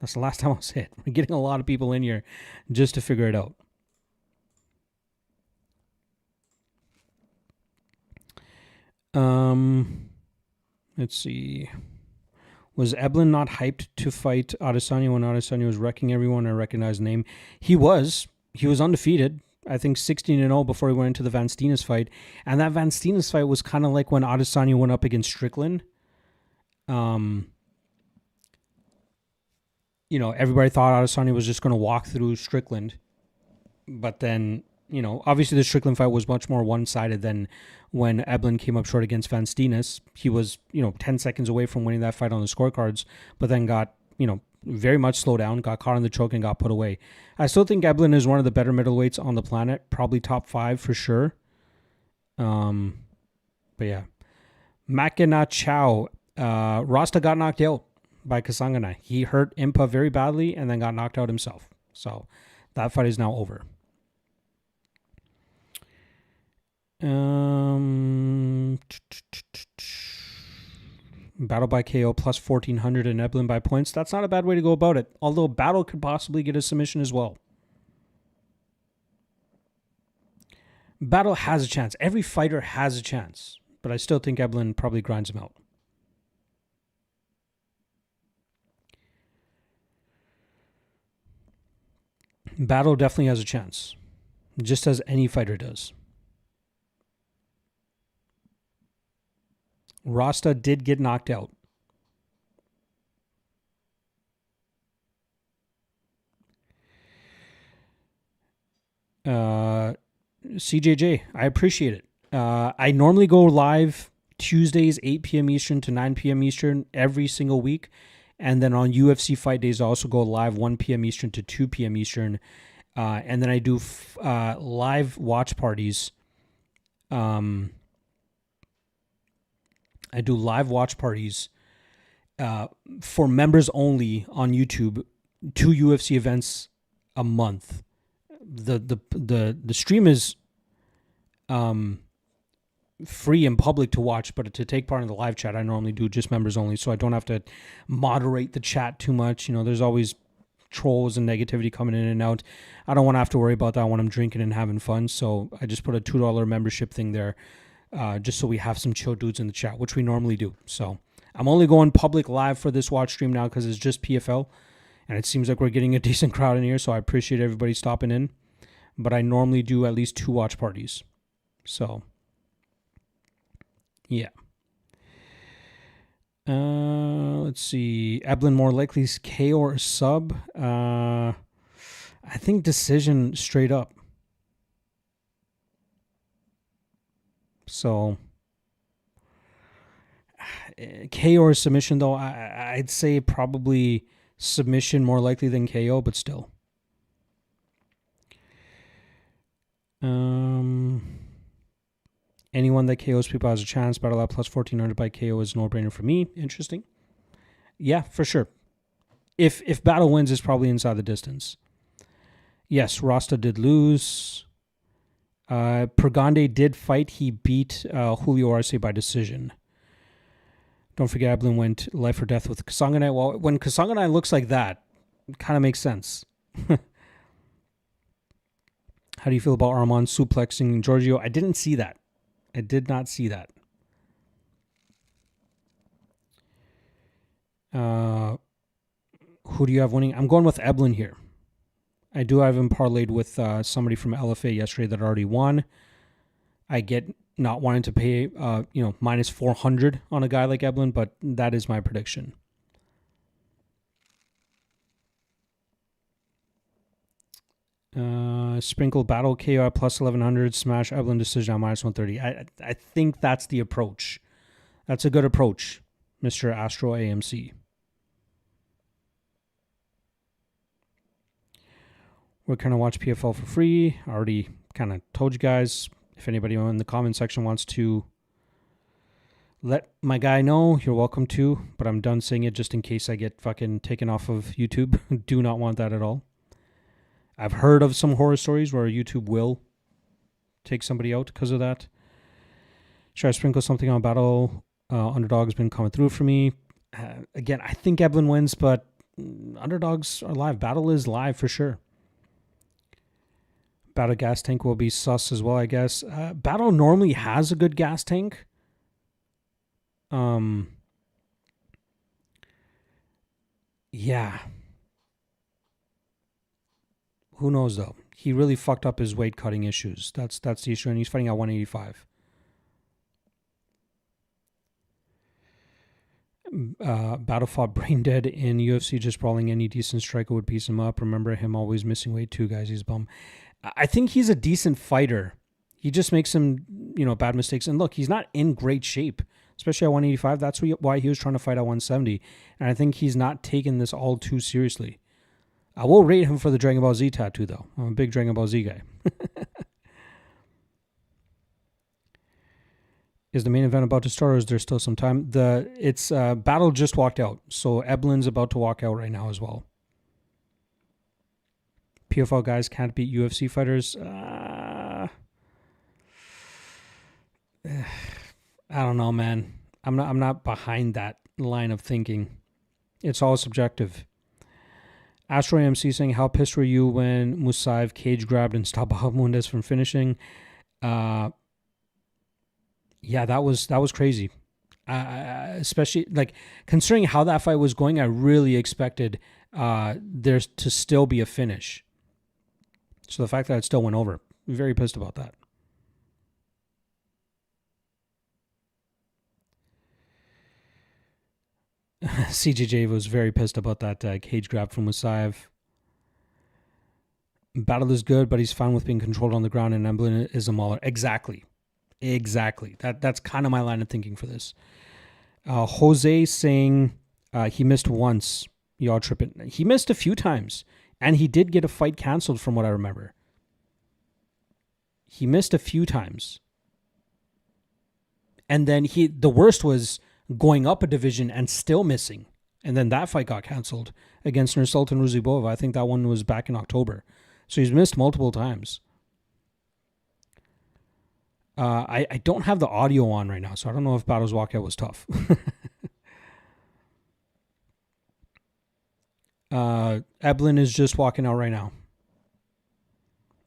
That's the last time I'll say it. We're getting a lot of people in here just to figure it out. Let's see. Was Eblin not hyped to fight Adesanya when Adesanya was wrecking everyone? I recognize the name. He was. he was undefeated. I think 16-0 before he went into the Van Steenis fight. And that Van Steenis fight was kind of like when Adesanya went up against Strickland. Everybody thought Adesanya was just going to walk through Strickland. But then, obviously the Strickland fight was much more one-sided than when Eblen came up short against Van Steenis. He was, 10 seconds away from winning that fight on the scorecards, but then got, very much slowed down, got caught in the choke, and got put away. I still think Eblen is one of the better middleweights on the planet, probably top 5 for sure. But yeah. Makina Chow. Rosta got knocked out by Kasangana. He hurt Impa very badly and then got knocked out himself. So that fight is now over. Battle by KO plus 1,400 and Eblen by points. That's not a bad way to go about it. Although Battle could possibly get a submission as well. Battle has a chance. Every fighter has a chance. But I still think Eblen probably grinds him out. Battle definitely has a chance. Just as any fighter does. Rosta did get knocked out. CJJ, I appreciate it. I normally go live Tuesdays, 8 p.m. Eastern to 9 p.m. Eastern every single week. And then on UFC fight days, I also go live 1 p.m. Eastern to 2 p.m. Eastern. And then I do live watch parties. I do live watch parties for members only on YouTube, 2 UFC events a month. The stream is free and public to watch, but to take part in the live chat, I normally do just members only, so I don't have to moderate the chat too much. There's always trolls and negativity coming in and out. I don't want to have to worry about that when I'm drinking and having fun, so I just put a $2 membership thing there. Just so we have some chill dudes in the chat, which we normally do. So I'm only going public live for this watch stream now because it's just PFL. And it seems like we're getting a decent crowd in here, so I appreciate everybody stopping in. But I normally do at least 2 watch parties. So, yeah. Let's see. Eblen more likely KO or sub? I think decision straight up. So, KO or submission, though, I'd say probably submission more likely than KO, but still. Anyone that KOs people has a chance. Battle out plus 1,400 by KO is no-brainer for me. Interesting. Yeah, for sure. If Battle wins, it's probably inside the distance. Yes, Rosta did lose. Pergande did fight. He beat Julio Arce by decision. Don't forget, Eblen went life or death with Kasanganay. Well, when Kasanganay looks like that, it kind of makes sense. How do you feel about Armand suplexing Giorgio? I didn't see that. I did not see that. Who do you have winning? I'm going with Eblen here. I do have him parlayed with somebody from LFA yesterday that already won. I get not wanting to pay, minus 400 on a guy like Eblen, but that is my prediction. Sprinkle battle KO at plus 1100, smash Eblen decision on minus 130. I think that's the approach. That's a good approach, Mr. Astro AMC. We're going to watch PFL for free. I already kind of told you guys. If anybody in the comment section wants to let my guy know, you're welcome to. But I'm done saying it just in case I get fucking taken off of YouTube. Do not want that at all. I've heard of some horror stories where YouTube will take somebody out because of that. Should I sprinkle something on battle? Underdog's been coming through for me. Again, I think Eblen wins, but underdogs are live. Battle is live for sure. Battle gas tank will be sus as well, I guess. Battle normally has a good gas tank. Yeah. Who knows, though? He really fucked up his weight cutting issues. That's the issue, and he's fighting at 185. Battle fought brain dead in UFC, just brawling. Any decent striker would piece him up. Remember him always missing weight too, guys. He's a bum. I think he's a decent fighter. He just makes some, bad mistakes. And look, he's not in great shape, especially at 185. That's why he was trying to fight at 170. And I think he's not taking this all too seriously. I will rate him for the Dragon Ball Z tattoo, though. I'm a big Dragon Ball Z guy. Is the main event about to start, or is there still some time? It's Battle just walked out, so Eblin's about to walk out right now as well. PFL guys can't beat UFC fighters. I don't know, man. I'm not behind that line of thinking. It's all subjective. Astro MC saying, how pissed were you when Musaev cage grabbed and stopped Bahamundes from finishing? Yeah, that was crazy. Especially like considering how that fight was going, I really expected there to still be a finish. So the fact that it still went over, I'm very pissed about that. CJJ was very pissed about that cage grab from Musaev. Battle is good, but he's fine with being controlled on the ground, and Emblem is a mauler. Exactly. That's kind of my line of thinking for this. Jose saying he missed once. Y'all tripping. He missed a few times, and he did get a fight canceled from what I remember. He missed a few times. And then the worst was going up a division and still missing. And then that fight got canceled against Nursultan Ruzibova. I think that one was back in October. So he's missed multiple times. I don't have the audio on right now, so I don't know if Battle's walkout was tough. Eblin is just walking out right now.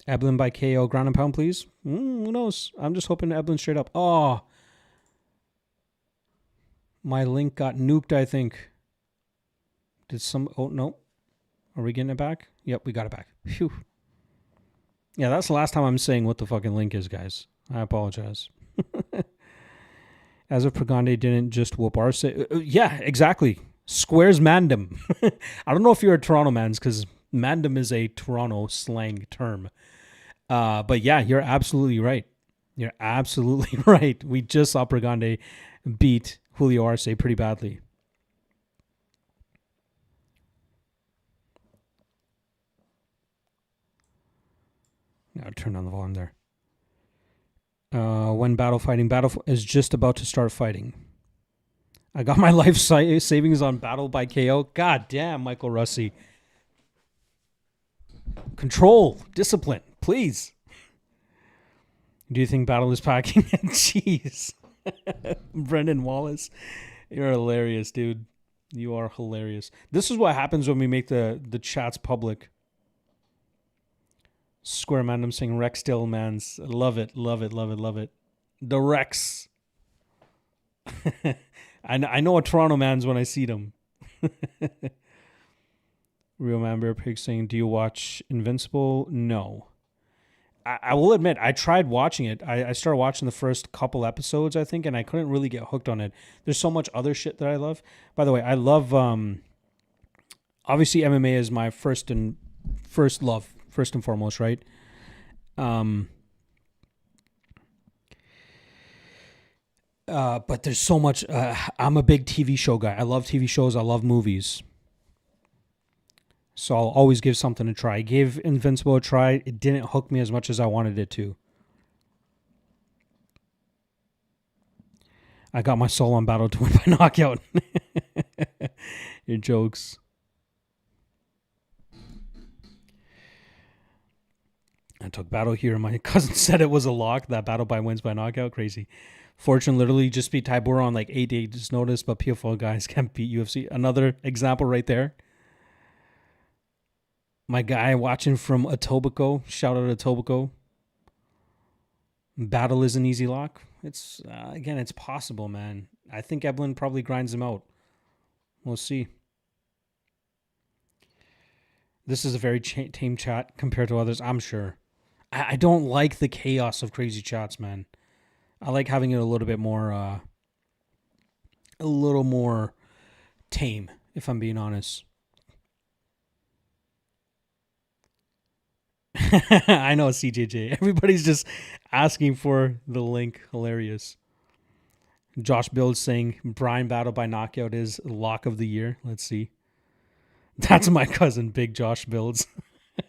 Eblin by KO, ground and pound, please. Who knows? I'm just hoping Eblin straight up. Oh, my link got nuked, I think. Oh, no. Are we getting it back? Yep, we got it back. Phew. Yeah, that's the last time I'm saying what the fucking link is, guys. I apologize. As if Pregande didn't just whoop Arce. Yeah, exactly. Squares Mandem. I don't know if you're a Toronto man's, because Mandem is a Toronto slang term. But yeah, you're absolutely right. You're absolutely right. We just saw Pregande beat Julio Arce pretty badly. Now turn on the volume there. When battle is just about to start fighting. I got my life savings on Battle by KO. God damn, Michael Russi. Control, discipline, please. Do you think Battle is packing? Jeez. Brendan Wallace. You're hilarious, dude. You are hilarious. This is what happens when we make the chats public. Square Man, I'm saying Rex Stillmans. Love it. The Rex. I know a Toronto man's when I see them. Real Man Bear Pig saying, do you watch Invincible? No. I will admit, I tried watching it. I started watching the first couple episodes, I think, and I couldn't really get hooked on it. There's so much other shit that I love. By the way, I love, obviously MMA is my first love, first and foremost, right? But there's so much. I'm a big TV show guy. I love TV shows. I love movies. So I'll always give something a try. I gave Invincible a try. It didn't hook me as much as I wanted it to. I got my soul on Battle to win by knockout. Your jokes. I took Battle here. My cousin said it was a lock. That Battle by wins by knockout. Crazy. Fortune literally just beat Tybura on like 8 days notice, but PFL guys can't beat UFC. Another example right there. My guy watching from Etobicoke. Shout out to Etobicoke. Battle is an easy lock. It's again, it's possible, man. I think Eblin probably grinds him out. We'll see. This is a very tame chat compared to others, I'm sure. I don't like the chaos of crazy chats, man. I like having it a little more tame, if I'm being honest. I know, CJJ. Everybody's just asking for the link. Hilarious. Josh Build saying Brian battle by knockout is lock of the year. Let's see. That's my cousin, Big Josh Builds.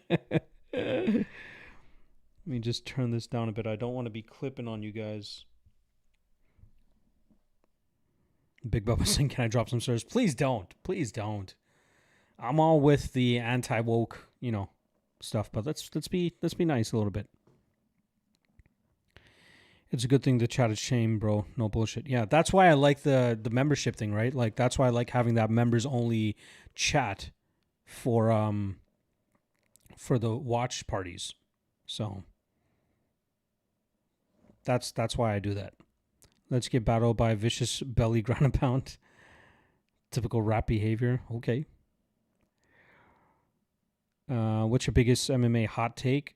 Let me just turn this down a bit. I don't want to be clipping on you guys. Big Bubba saying, can I drop some stars? Please don't. Please don't. I'm all with the anti-woke, stuff, but let's be nice a little bit. It's a good thing the chat is shame, bro. No bullshit. Yeah, that's why I like the membership thing, right? Like that's why I like having that members only chat for the watch parties. So that's why I do that. Let's get battled by vicious belly ground and pound. Typical rap behavior. Okay. What's your biggest MMA hot take?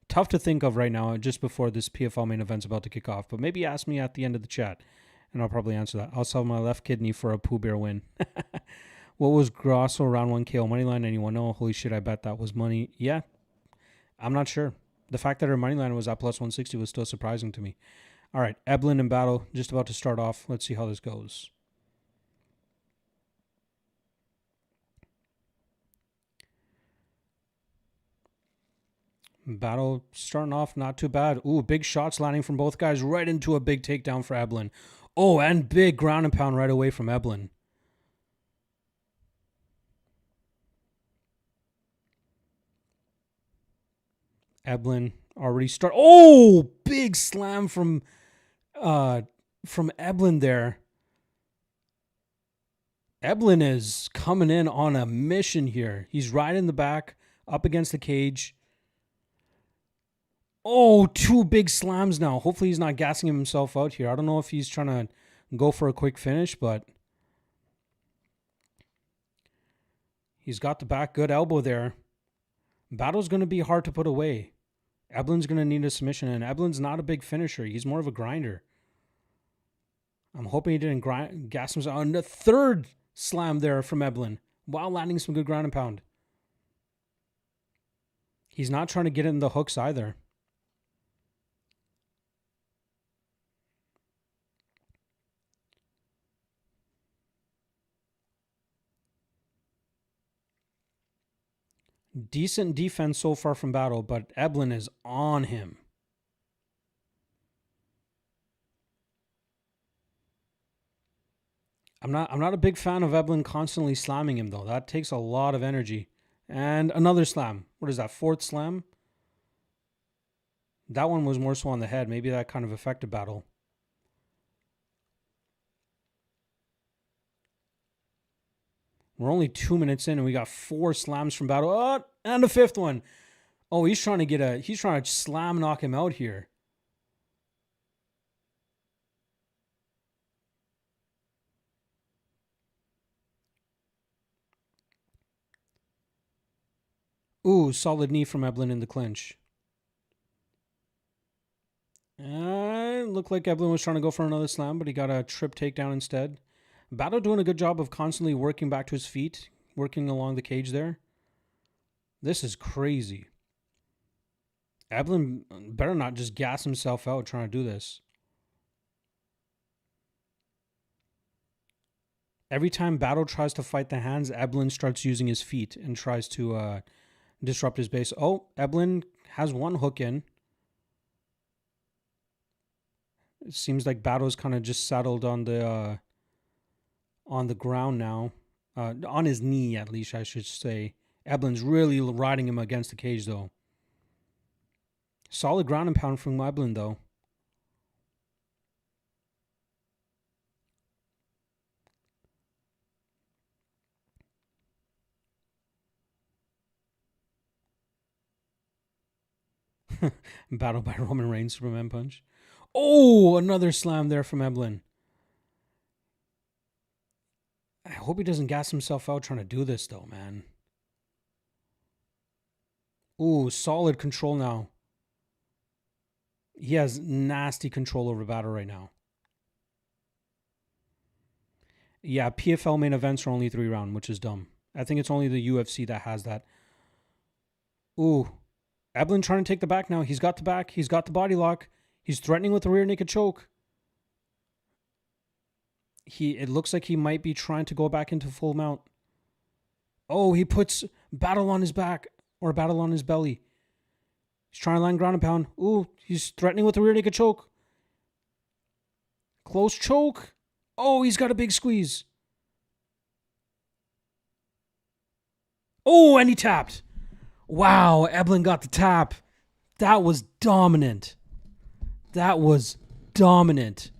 Tough to think of right now, just before this PFL main event's about to kick off. But maybe ask me at the end of the chat, and I'll probably answer that. I'll sell my left kidney for a Pooh Bear win. What was Grosso round 1 KO money line? Anyone know? Holy shit, I bet that was money. Yeah, I'm not sure. The fact that her money line was at plus 160 was still surprising to me. All right, Eblin in battle, just about to start off. Let's see how this goes. Battle starting off not too bad. Ooh, big shots landing from both guys right into a big takedown for Eblin. Oh, and big ground and pound right away from Eblin. Eblin already start. Oh, big slam from Eblin there. Eblin is coming in on a mission here. He's right in the back, up against the cage. Oh, 2 big slams now. Hopefully he's not gassing himself out here. I don't know if he's trying to go for a quick finish, but he's got the back. Good elbow there. Battle's going to be hard to put away. Eblin's going to need a submission, and Eblin's not a big finisher. He's more of a grinder. I'm hoping he didn't gas himself. On the 3rd slam there from Eblin while landing some good ground and pound. He's not trying to get in the hooks either. Decent defense so far from Battle, but Eblin is on him. I'm not a big fan of Eblin constantly slamming him though. That takes a lot of energy. And another slam. What is that? 4th slam? That one was more so on the head. Maybe that kind of affected Battle. We're only 2 minutes in and we got 4 slams from Battle. Oh, and a 5th one. Oh, he's trying to slam knock him out here. Ooh, solid knee from Eblin in the clinch. Looked like Eblin was trying to go for another slam, but he got a trip takedown instead. Battle doing a good job of constantly working back to his feet, working along the cage there. This is crazy. Eblin better not just gas himself out trying to do this. Every time Battle tries to fight the hands, Eblin starts using his feet and tries to disrupt his base. Oh, Eblin has one hook in. It seems like Battle's kind of just settled on the ground now. On his knee, at least, I should say. Eblin's really riding him against the cage, though. Solid ground and pound from Eblin, though. Battle by Roman Reigns, Superman punch. Oh, another slam there from Eblin. hope he doesn't gas himself out trying to do this, though, man. Ooh, solid control now. He has nasty control over battle right now. Yeah, PFL main events are only 3 round, which is dumb. I think it's only the UFC that has that. Ooh. Eblen trying to take the back now. He's got the back. He's got the body lock. He's threatening with the rear naked choke. It looks like he might be trying to go back into full mount. Oh, he puts battle on his back or battle on his belly. He's trying to land ground and pound. Ooh, he's threatening with the rear naked choke. Close choke. Oh, he's got a big squeeze. Oh, and he tapped. Wow, Eblen got the tap. That was dominant. That was dominant.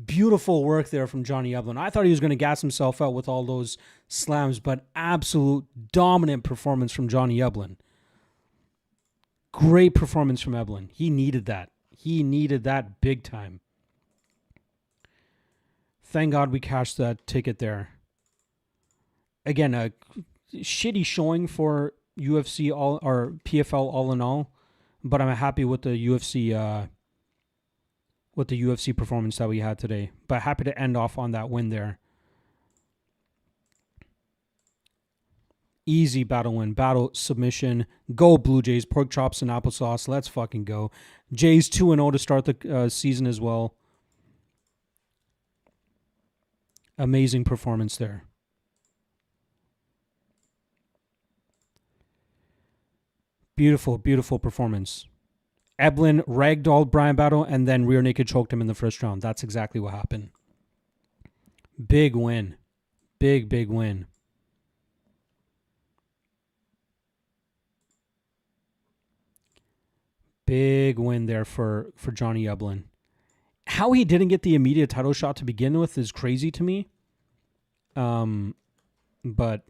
Beautiful work there from Johnny Eblen. I thought he was going to gas himself out with all those slams, but absolute dominant performance from Johnny Eblen. Great performance from Eblen. He needed that. He needed that big time. Thank God we cashed that ticket there. Again, a shitty showing for UFC all or PFL all in all, but I'm happy with the UFC performance that we had today. But happy to end off on that win there. Easy battle win, battle submission. Go Blue Jays, pork chops and applesauce. Let's fucking go. Jays 2-0 to start the season as well. Amazing performance there. Beautiful, beautiful performance. Eblen ragdolled Brian Battle and then rear naked choked him in the first round. That's exactly what happened. Big win. Big, big win. Big win there for Johnny Eblen. How he didn't get the immediate title shot to begin with is crazy to me. But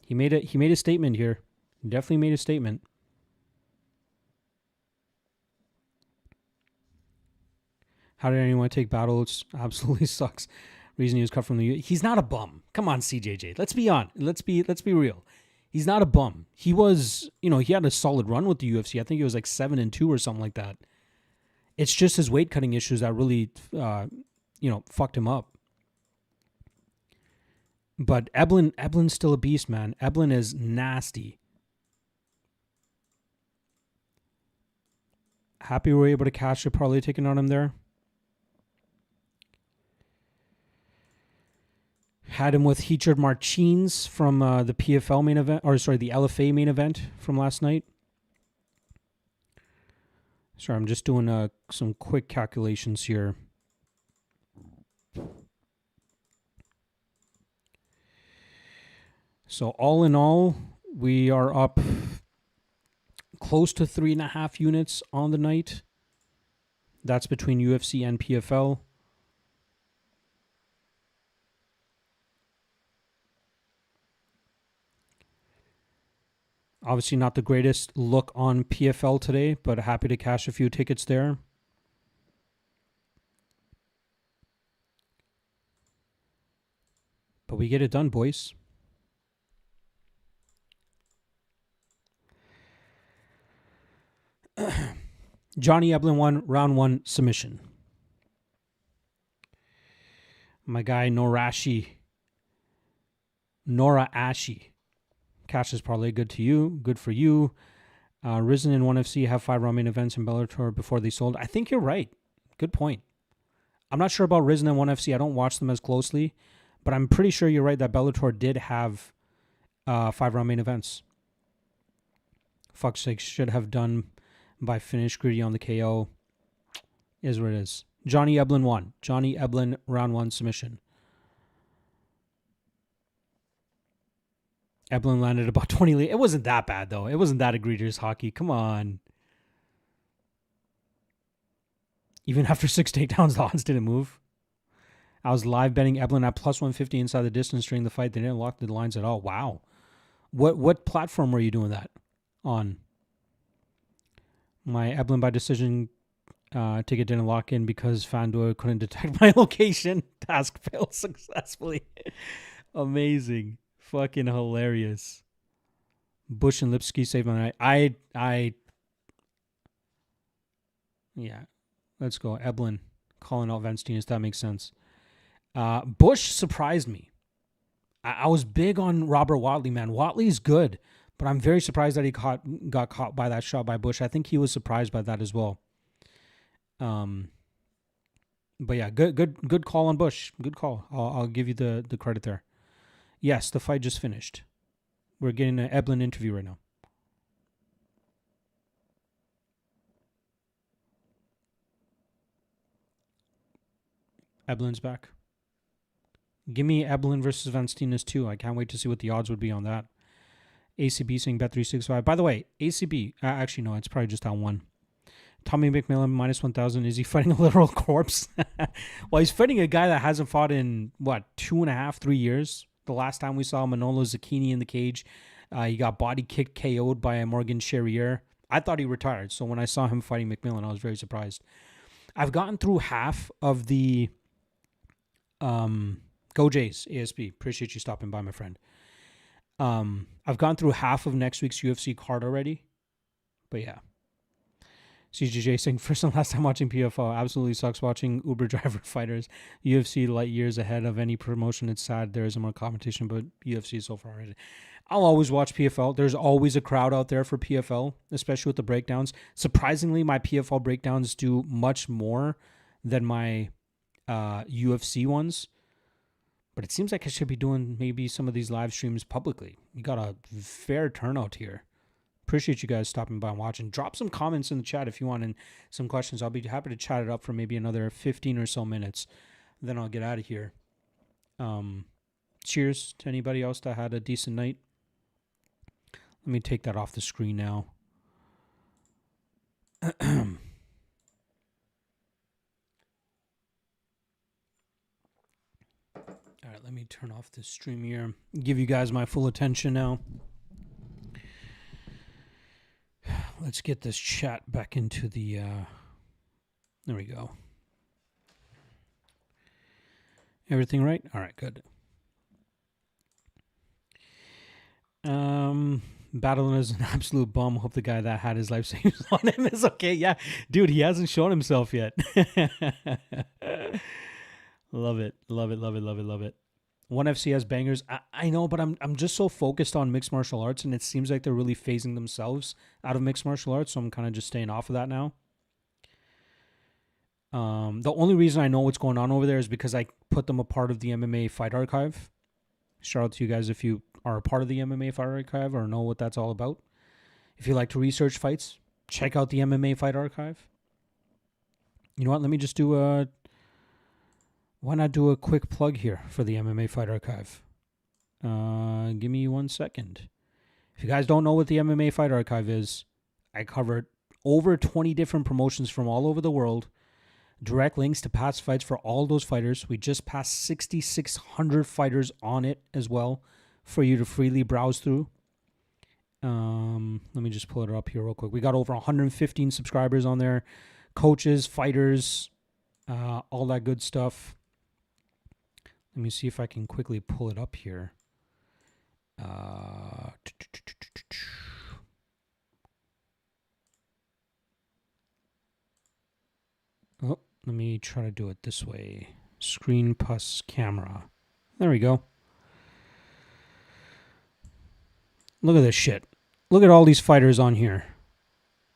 he made a statement here. Definitely made a statement. How did anyone take battle? It absolutely sucks. Reason he was cut from the... He's not a bum. Come on, CJJ. Let's be on. Let's be real. He's not a bum. He was, he had a solid run with the UFC. I think he was like 7-2 or something like that. It's just his weight cutting issues that really, fucked him up. But Eblen's still a beast, man. Eblen is nasty. Happy we were able to cash a parlay ticket on him there. Had him with Richard Martins from the PFL main event, the LFA main event from last night. Sorry, I'm just doing some quick calculations here. So all in all, we are up close to 3.5 units on the night. That's between UFC and PFL. Obviously not the greatest look on PFL today, but happy to cash a few tickets there. But we get it done, boys. Johnny Eblen won round 1 submission. My guy Nora Ashi. Cash's parlay, good to you. Good for you. Risen and ONE FC have 5 round main events in Bellator before they sold. I think you're right. Good point. I'm not sure about Risen and ONE FC. I don't watch them as closely, but I'm pretty sure you're right that Bellator did have 5 round main events. Fuck's sake, should have done by finish greedy on the KO. Is what it is. Johnny Eblen won. Johnny Eblen round 1 submission. Eblen landed about 20 It wasn't that bad, though. It wasn't that egregious hockey. Come on. Even after 6 takedowns, the odds didn't move. I was live betting Eblen at plus 150 inside the distance during the fight. They didn't lock the lines at all. Wow. What platform were you doing that on? My Eblen by decision Ticket didn't lock in because FanDuel couldn't detect my location. Task failed successfully. Amazing. Fucking hilarious. Bush and Lipsky saved my night. Yeah. Let's go. Eblin calling out Vensteinus. That makes sense. Bush surprised me. I was big on Robert Watley, man. Watley's good, but I'm very surprised that he got caught by that shot by Bush. I think he was surprised by that as well. But yeah, good call on Bush. Good call. I'll give you the credit there. Yes, the fight just finished. We're getting an Eblin interview right now. Eblin's back. Give me Eblin versus Vensteinus too. I can't wait to see what the odds would be on that. ACB saying bet 365. By the way, ACB, actually no, it's probably just on one. Tommy McMillan minus 1,000. Is he fighting a literal corpse? Well, he's fighting a guy that hasn't fought in, 2.5, 3 years? The last time we saw Manolo Zucchini in the cage, he got body kicked, KO'd by Morgan Charrier. I thought he retired, so when I saw him fighting McMillan, I was very surprised. I've gotten through half of the Go Jays, ASP. Appreciate you stopping by, my friend. I've gone through half of next week's UFC card already. But yeah. CJJ saying, first and last time watching PFL. Absolutely sucks watching Uber driver fighters. UFC light years ahead of any promotion. It's sad there isn't more competition, but UFC is so far ahead. I'll always watch PFL. There's always a crowd out there for PFL, especially with the breakdowns. Surprisingly, my PFL breakdowns do much more than my UFC ones. But it seems like I should be doing maybe some of these live streams publicly. You got a fair turnout here. Appreciate you guys stopping by and watching. Drop some comments in the chat if you want and some questions. I'll be happy to chat it up for maybe another 15 or so minutes. Then I'll get out of here. Cheers to anybody else that had a decent night. Let me take that off the screen now. All right, let me turn off the stream here. Give you guys my full attention now. Let's get this chat back into the, there we go. Everything right? All right, good. Battling is an absolute bum. Hope the guy that had his life savings on him is okay. Yeah, dude, he hasn't shown himself yet. Love it. Love it, love it, love it, love it. One FC has bangers. I know, but I'm just so focused on mixed martial arts, and it seems like they're really phasing themselves out of mixed martial arts, so I'm kind of just staying off of that now. The only reason I know what's going on over there is because I put them a part of the MMA Fight Archive. Shout out to you guys if you are a part of the MMA Fight Archive or know what that's all about. If you like to research fights, check out the MMA Fight Archive. You know what? Let me just do a... Why not do a quick plug here for the MMA Fight Archive? Give me 1 second. If you guys don't know what the MMA Fight Archive is, I covered over 20 different promotions from all over the world. Direct links to past fights for all those fighters. We just passed 6,600 fighters on it as well for you to freely browse through. Let me just pull it up here real quick. We got over 115 subscribers on there. Coaches, fighters, all that good stuff. Let me see if I can quickly pull it up here. Oh, let me try to do it this way. Screen plus camera. There we go. Look at this shit. Look at all these fighters on here.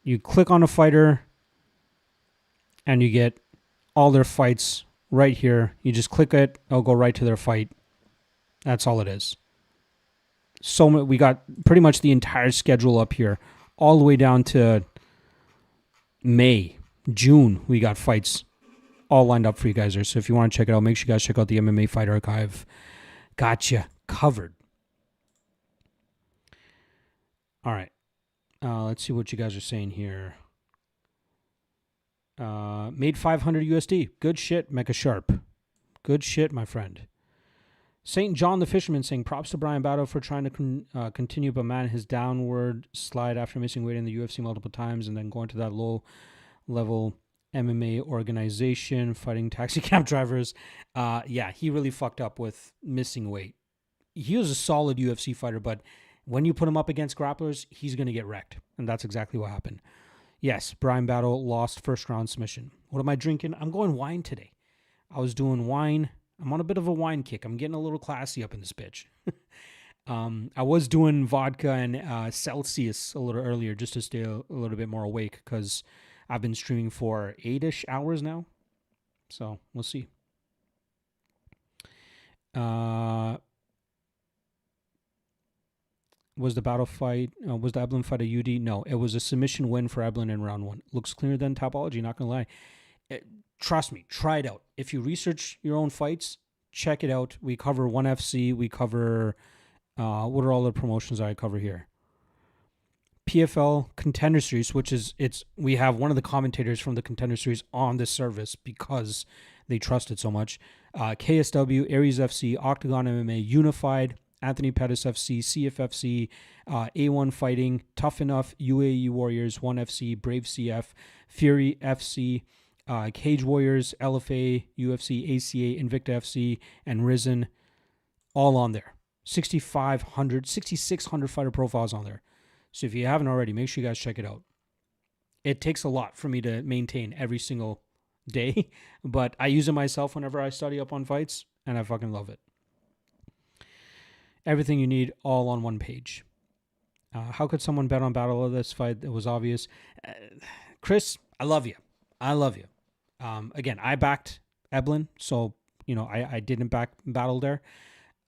You click on a fighter and you get all their fights right here. You just click it, it'll go right to their fight. That's all it is. So we got pretty much the entire schedule up here, all the way down to May, June. We got fights all lined up for you guys there. So if you want to check it out, make sure you guys check out the MMA Fight Archive. Gotcha covered. All right. Let's see what you guys are saying here. Made 500 USD. Good shit, Mecha Sharp. Good shit, my friend. St. John the Fisherman saying, props to Brian Battle for trying to continue, but man, his downward slide after missing weight in the UFC multiple times and then going to that low level MMA organization, fighting taxi cab drivers. Yeah, he really fucked up with missing weight. He was a solid UFC fighter, but when you put him up against grapplers, he's going to get wrecked. And that's exactly what happened. Yes, Brian Battle lost first round submission. What am I drinking? I'm going wine today. I was doing wine. I'm on a bit of a wine kick. I'm getting a little classy up in this bitch. I was doing vodka and Celsius a little earlier just to stay a little bit more awake because I've been streaming for 8-ish hours now. So we'll see. Was the battle fight, was the Eblin fight a UD? No, it was a submission win for Eblin in round 1. Looks cleaner than Topology, not going to lie. Trust me, try it out. If you research your own fights, check it out. We cover 1FC, we cover, what are all the promotions I cover here? PFL Contender Series, which is, we have one of the commentators from the Contender Series on this service because they trust it so much. KSW, Aries FC, Octagon MMA, Unified, Anthony Pettis FC, CFFC, A1 Fighting, Tough Enough, UAE Warriors, 1FC, Brave CF, Fury FC, Cage Warriors, LFA, UFC, ACA, Invicta FC, and Risen, all on there. 6,600 fighter profiles on there. So if you haven't already, make sure you guys check it out. It takes a lot for me to maintain every single day, but I use it myself whenever I study up on fights, and I fucking love it. Everything you need all on one page. How could someone bet on battle of this fight? It was obvious. Chris, I love you. I love you. Again, I backed Eblin, so I didn't back battle there.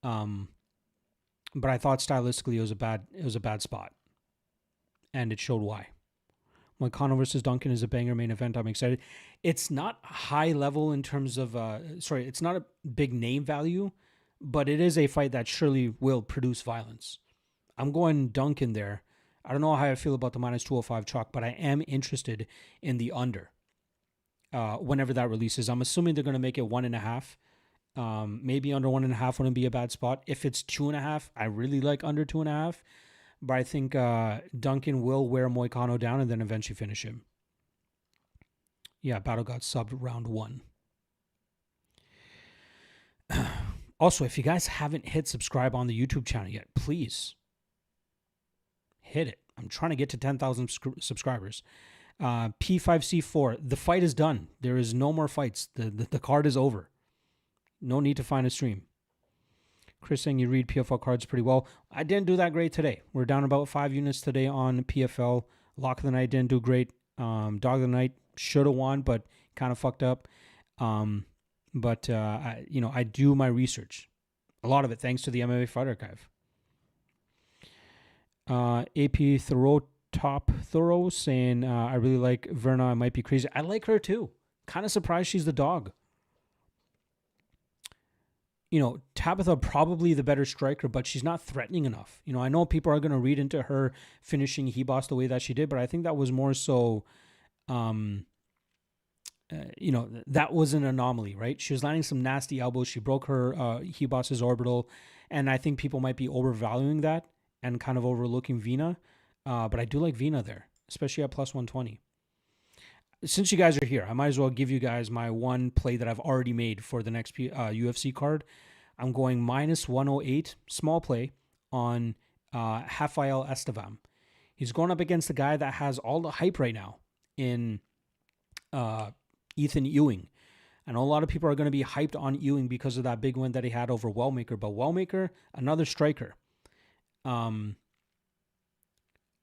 But I thought stylistically it was a bad spot, and it showed why. When Conor versus Duncan is a banger main event, I'm excited. It's not high level in terms of it's not a big name value, but it is a fight that surely will produce violence. I'm going Duncan there. I don't know how I feel about the minus 205 chalk, but I am interested in the under whenever that releases. I'm assuming they're going to make it 1.5. Maybe under 1.5 wouldn't be a bad spot. If it's 2.5, I really like under 2.5. But I think Duncan will wear Moicano down and then eventually finish him. Yeah, Battle got subbed round 1. Also, if you guys haven't hit subscribe on the YouTube channel yet, please hit it. I'm trying to get to 10,000 subscribers. P5C4, the fight is done. There is no more fights. The card is over. No need to find a stream. Chris saying you read PFL cards pretty well. I didn't do that great today. We're down about 5 units today on PFL. Lock of the night didn't do great. Dog of the night should have won, but kind of fucked up. But I do my research. A lot of it thanks to the MMA Fight Archive. AP Thorough saying, I really like Verna. I might be crazy. I like her too. Kind of surprised she's the dog. Tabitha probably the better striker, but she's not threatening enough. I know people are going to read into her finishing Hebos the way that she did, but I think that was more so, that was an anomaly, right? She was landing some nasty elbows. She broke her Hebos's orbital, and I think people might be overvaluing that and kind of overlooking Vina. But I do like Vina there, especially at plus 120. Since you guys are here, I might as well give you guys my one play that I've already made for the next UFC card. I'm going minus 108, small play, on Rafael Estevam. He's going up against the guy that has all the hype right now in Ethan Ewing. I know a lot of people are going to be hyped on Ewing because of that big win that he had over Wellmaker, but Wellmaker, another striker.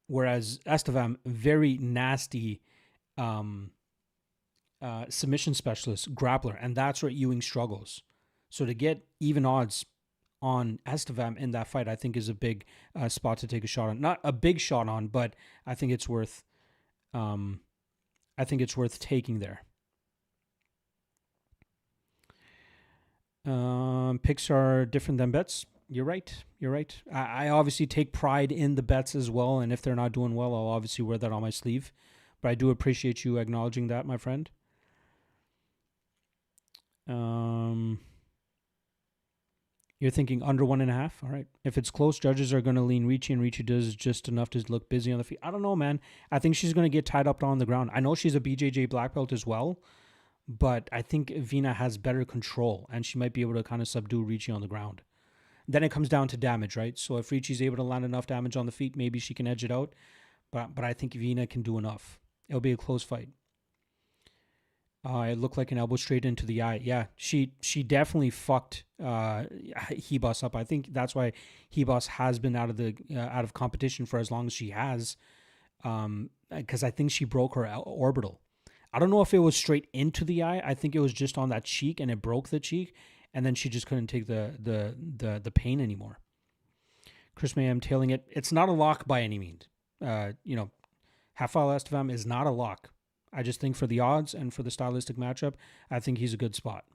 Whereas Estevam, very nasty submission specialist, grappler, and that's where Ewing struggles. So to get even odds on Estevam in that fight, I think is a big spot to take a shot on. Not a big shot on, but I think it's worth. Taking there. Picks are different than bets. You're right. I obviously take pride in the bets as well, and if they're not doing well, I'll obviously wear that on my sleeve. But I do appreciate you acknowledging that, my friend. You're thinking under 1.5? All right. If it's close, judges are going to lean Ricci, and Ricci does just enough to look busy on the feet. I don't know, man. I think she's going to get tied up on the ground. I know she's a BJJ black belt as well, but I think Vina has better control, and she might be able to kind of subdue Ricci on the ground. Then it comes down to damage, right? So if Ricci's able to land enough damage on the feet, maybe she can edge it out. But I think Vina can do enough. It'll be a close fight. It looked like an elbow straight into the eye. Yeah, she definitely fucked Hebos up. I think that's why Hebos has been out of competition for as long as she has, because I think she broke her orbital. I don't know if it was straight into the eye. I think it was just on that cheek, and it broke the cheek, and then she just couldn't take the pain anymore. Chris Mayhem tailing it. It's not a lock by any means. Rafael Estevam is not a lock. I just think for the odds and for the stylistic matchup, I think he's a good spot.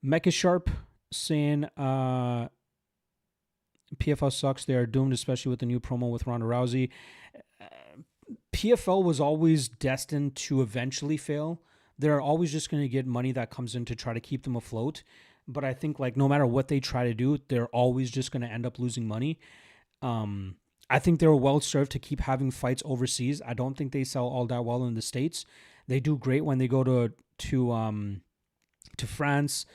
Mecha Sharp saying PFL sucks. They are doomed, especially with the new promo with Ronda Rousey. PFL was always destined to eventually fail. They're always just going to get money that comes in to try to keep them afloat. But I think like no matter what they try to do, they're always just going to end up losing money. I think they're well served to keep having fights overseas. I don't think they sell all that well in the States. They do great when they go to France.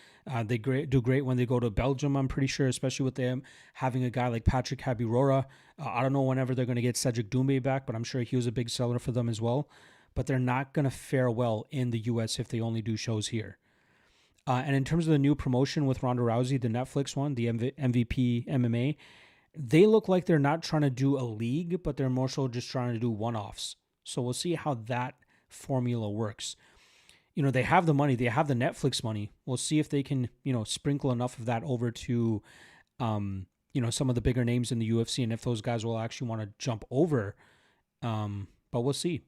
They do great when they go to Belgium, I'm pretty sure, especially with them having a guy like Patrick Habirora. I don't know whenever they're going to get Cedric Doumbé back, but I'm sure he was a big seller for them as well. But they're not going to fare well in the U.S. if they only do shows here. And in terms of the new promotion with Ronda Rousey, the Netflix one, the MVP MMA, they look like they're not trying to do a league, but they're more so just trying to do one-offs. So we'll see how that formula works. They have the money. They have the Netflix money. We'll see if they can, sprinkle enough of that over to, some of the bigger names in the UFC, and if those guys will actually want to jump over. But we'll see.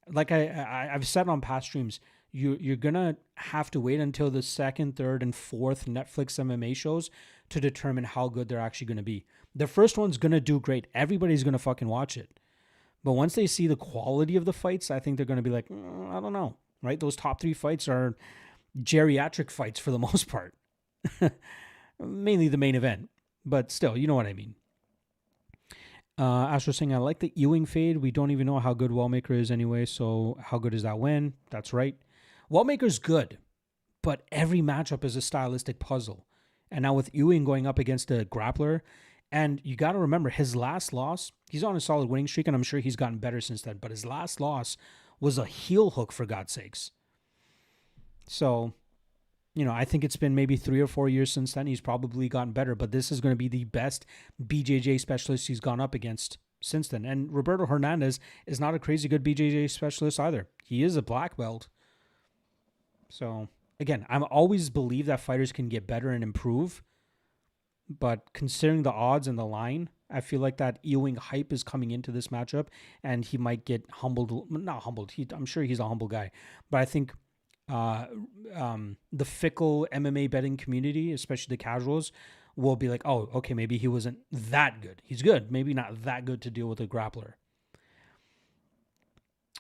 Like I've said on past streams, you're going to have to wait until the second, third, and fourth Netflix MMA shows to determine how good they're actually going to be. The first one's going to do great. Everybody's going to fucking watch it. But once they see the quality of the fights, I think they're going to be like, I don't know, right? Those top 3 fights are geriatric fights for the most part. Mainly the main event. But still, you know what I mean. Astro saying, I like the Ewing fade. We don't even know how good Wellmaker is anyway, so how good is that win? That's right. Wellmaker's good, but every matchup is a stylistic puzzle. And now with Ewing going up against a grappler, and you got to remember his last loss, he's on a solid winning streak, and I'm sure he's gotten better since then, but his last loss was a heel hook, for God's sakes. So, I think it's been maybe 3 or 4 years since then. He's probably gotten better, but this is going to be the best BJJ specialist he's gone up against since then. And Roberto Hernandez is not a crazy good BJJ specialist either. He is a black belt. So, again, I've always believed that fighters can get better and improve. But considering the odds and the line, I feel like that Ewing hype is coming into this matchup, and he might get humbled. Not humbled. I'm sure he's a humble guy. But I think the fickle MMA betting community, especially the casuals, will be like, oh, okay, maybe he wasn't that good. He's good. Maybe not that good to deal with a grappler.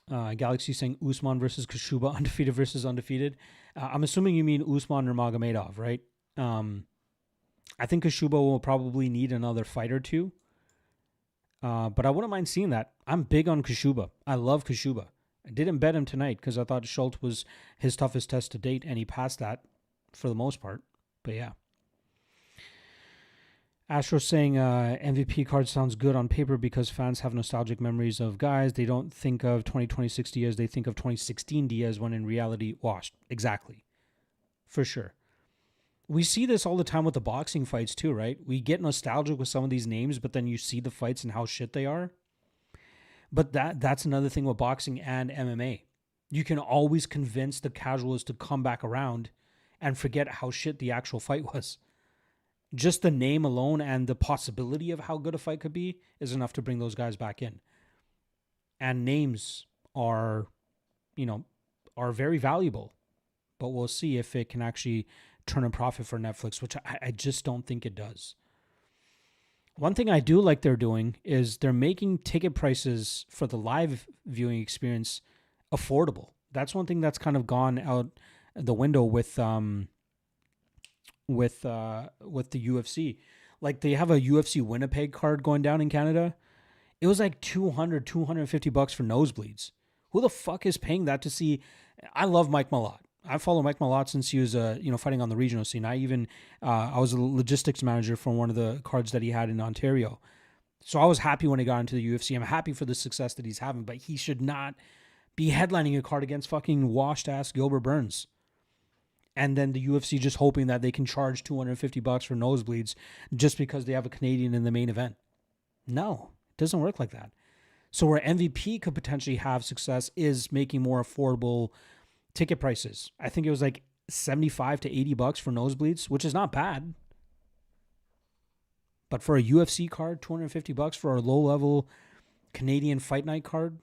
Galaxy saying Usman versus Kashuba, undefeated versus undefeated. I'm assuming you mean Usman or Magomedov, right? I think Kashuba will probably need another fight or two. But I wouldn't mind seeing that. I'm big on Kashuba. I love Kashuba. I didn't bet him tonight because I thought Schultz was his toughest test to date, and he passed that for the most part. But yeah. Astro saying MVP card sounds good on paper because fans have nostalgic memories of guys. They don't think of 2026 Diaz. They think of 2016 Diaz when in reality washed. Exactly. For sure. We see this all the time with the boxing fights too, right? We get nostalgic with some of these names, but then you see the fights and how shit they are. But that's another thing with boxing and MMA. You can always convince the casuals to come back around and forget how shit the actual fight was. Just the name alone and the possibility of how good a fight could be is enough to bring those guys back in. And names are very valuable. But we'll see if it can actually turn a profit for Netflix, which I just don't think it does. One thing I do like they're doing is they're making ticket prices for the live viewing experience affordable. That's one thing that's kind of gone out the window with the UFC. Like they have a UFC Winnipeg card going down in Canada. It was like $250 for nosebleeds. Who the fuck is paying that to see? I love Mike Malott. I follow Mike Malott since he was fighting on the regional scene. I was a logistics manager for one of the cards that he had in Ontario. So I was happy when he got into the UFC. I'm happy for the success that he's having, but he should not be headlining a card against fucking washed ass Gilbert Burns. And then the UFC just hoping that they can charge $250 for nosebleeds just because they have a Canadian in the main event. No, it doesn't work like that. So where MVP could potentially have success is making more affordable ticket prices. I think it was like $75 to $80 for nosebleeds, which is not bad. But for a UFC card, $250 for a low-level Canadian Fight Night card,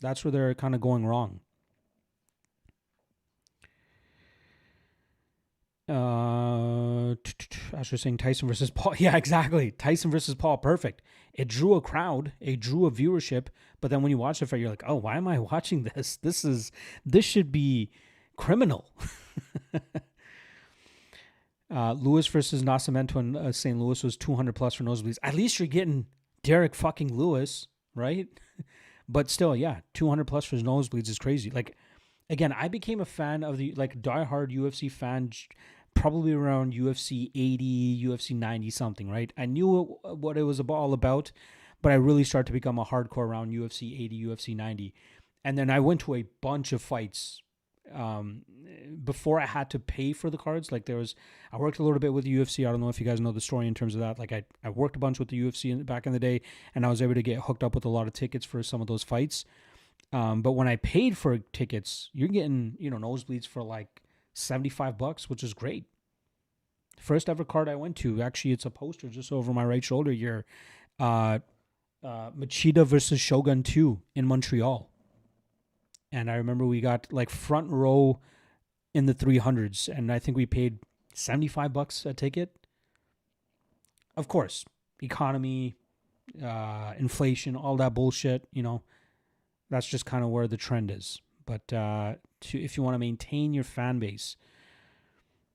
that's where they're kind of going wrong. As you're saying, Tyson versus Paul. Yeah, exactly. Tyson versus Paul. Perfect. It drew a crowd. It drew a viewership. But then when you watch the fight, you're like, oh, why am I watching this? This should be criminal. Lewis versus Nascimento in St. Louis was $200 plus for nosebleeds. At least you're getting Derek fucking Lewis, right? But still, yeah, $200 plus for nosebleeds is crazy. Like, again, I became a fan of the diehard UFC fan probably around UFC 80, UFC 90 something, right? I knew what it was all about, but I really started to become a hardcore around UFC 80, UFC 90. And then I went to a bunch of fights before I had to pay for the cards. Like I worked a little bit with the UFC. I don't know if you guys know the story in terms of that. Like I worked a bunch with the UFC back in the day, and I was able to get hooked up with a lot of tickets for some of those fights. But when I paid for tickets, you're getting, nosebleeds for like $75, which is great. First ever card I went to, actually it's a poster just over my right shoulder here. Machida versus Shogun 2 in Montreal. And I remember we got like front row in the 300s, and I think we paid $75 a ticket. Of course, economy, inflation, all that bullshit, that's just kind of where the trend is. But if you want to maintain your fan base,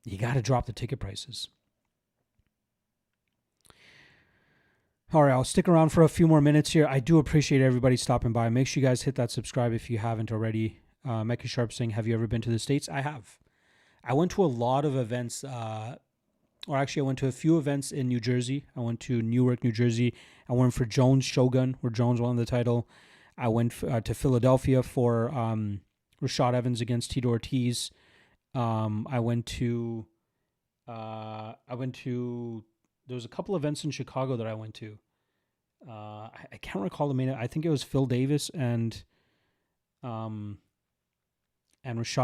you got to drop the ticket prices. All right, I'll stick around for a few more minutes here. I do appreciate everybody stopping by. Make sure you guys hit that subscribe if you haven't already. Mecca Sharp saying, have you ever been to the States? I have. I went to a lot of events, I went to a few events in New Jersey. I went to Newark, New Jersey. I went for Jones Shogun, where Jones won the title. I went to Philadelphia for Rashad Evans against Tito Ortiz. I went to there was a couple events in Chicago that I went to. I can't recall the main. I think it was Phil Davis and Rashad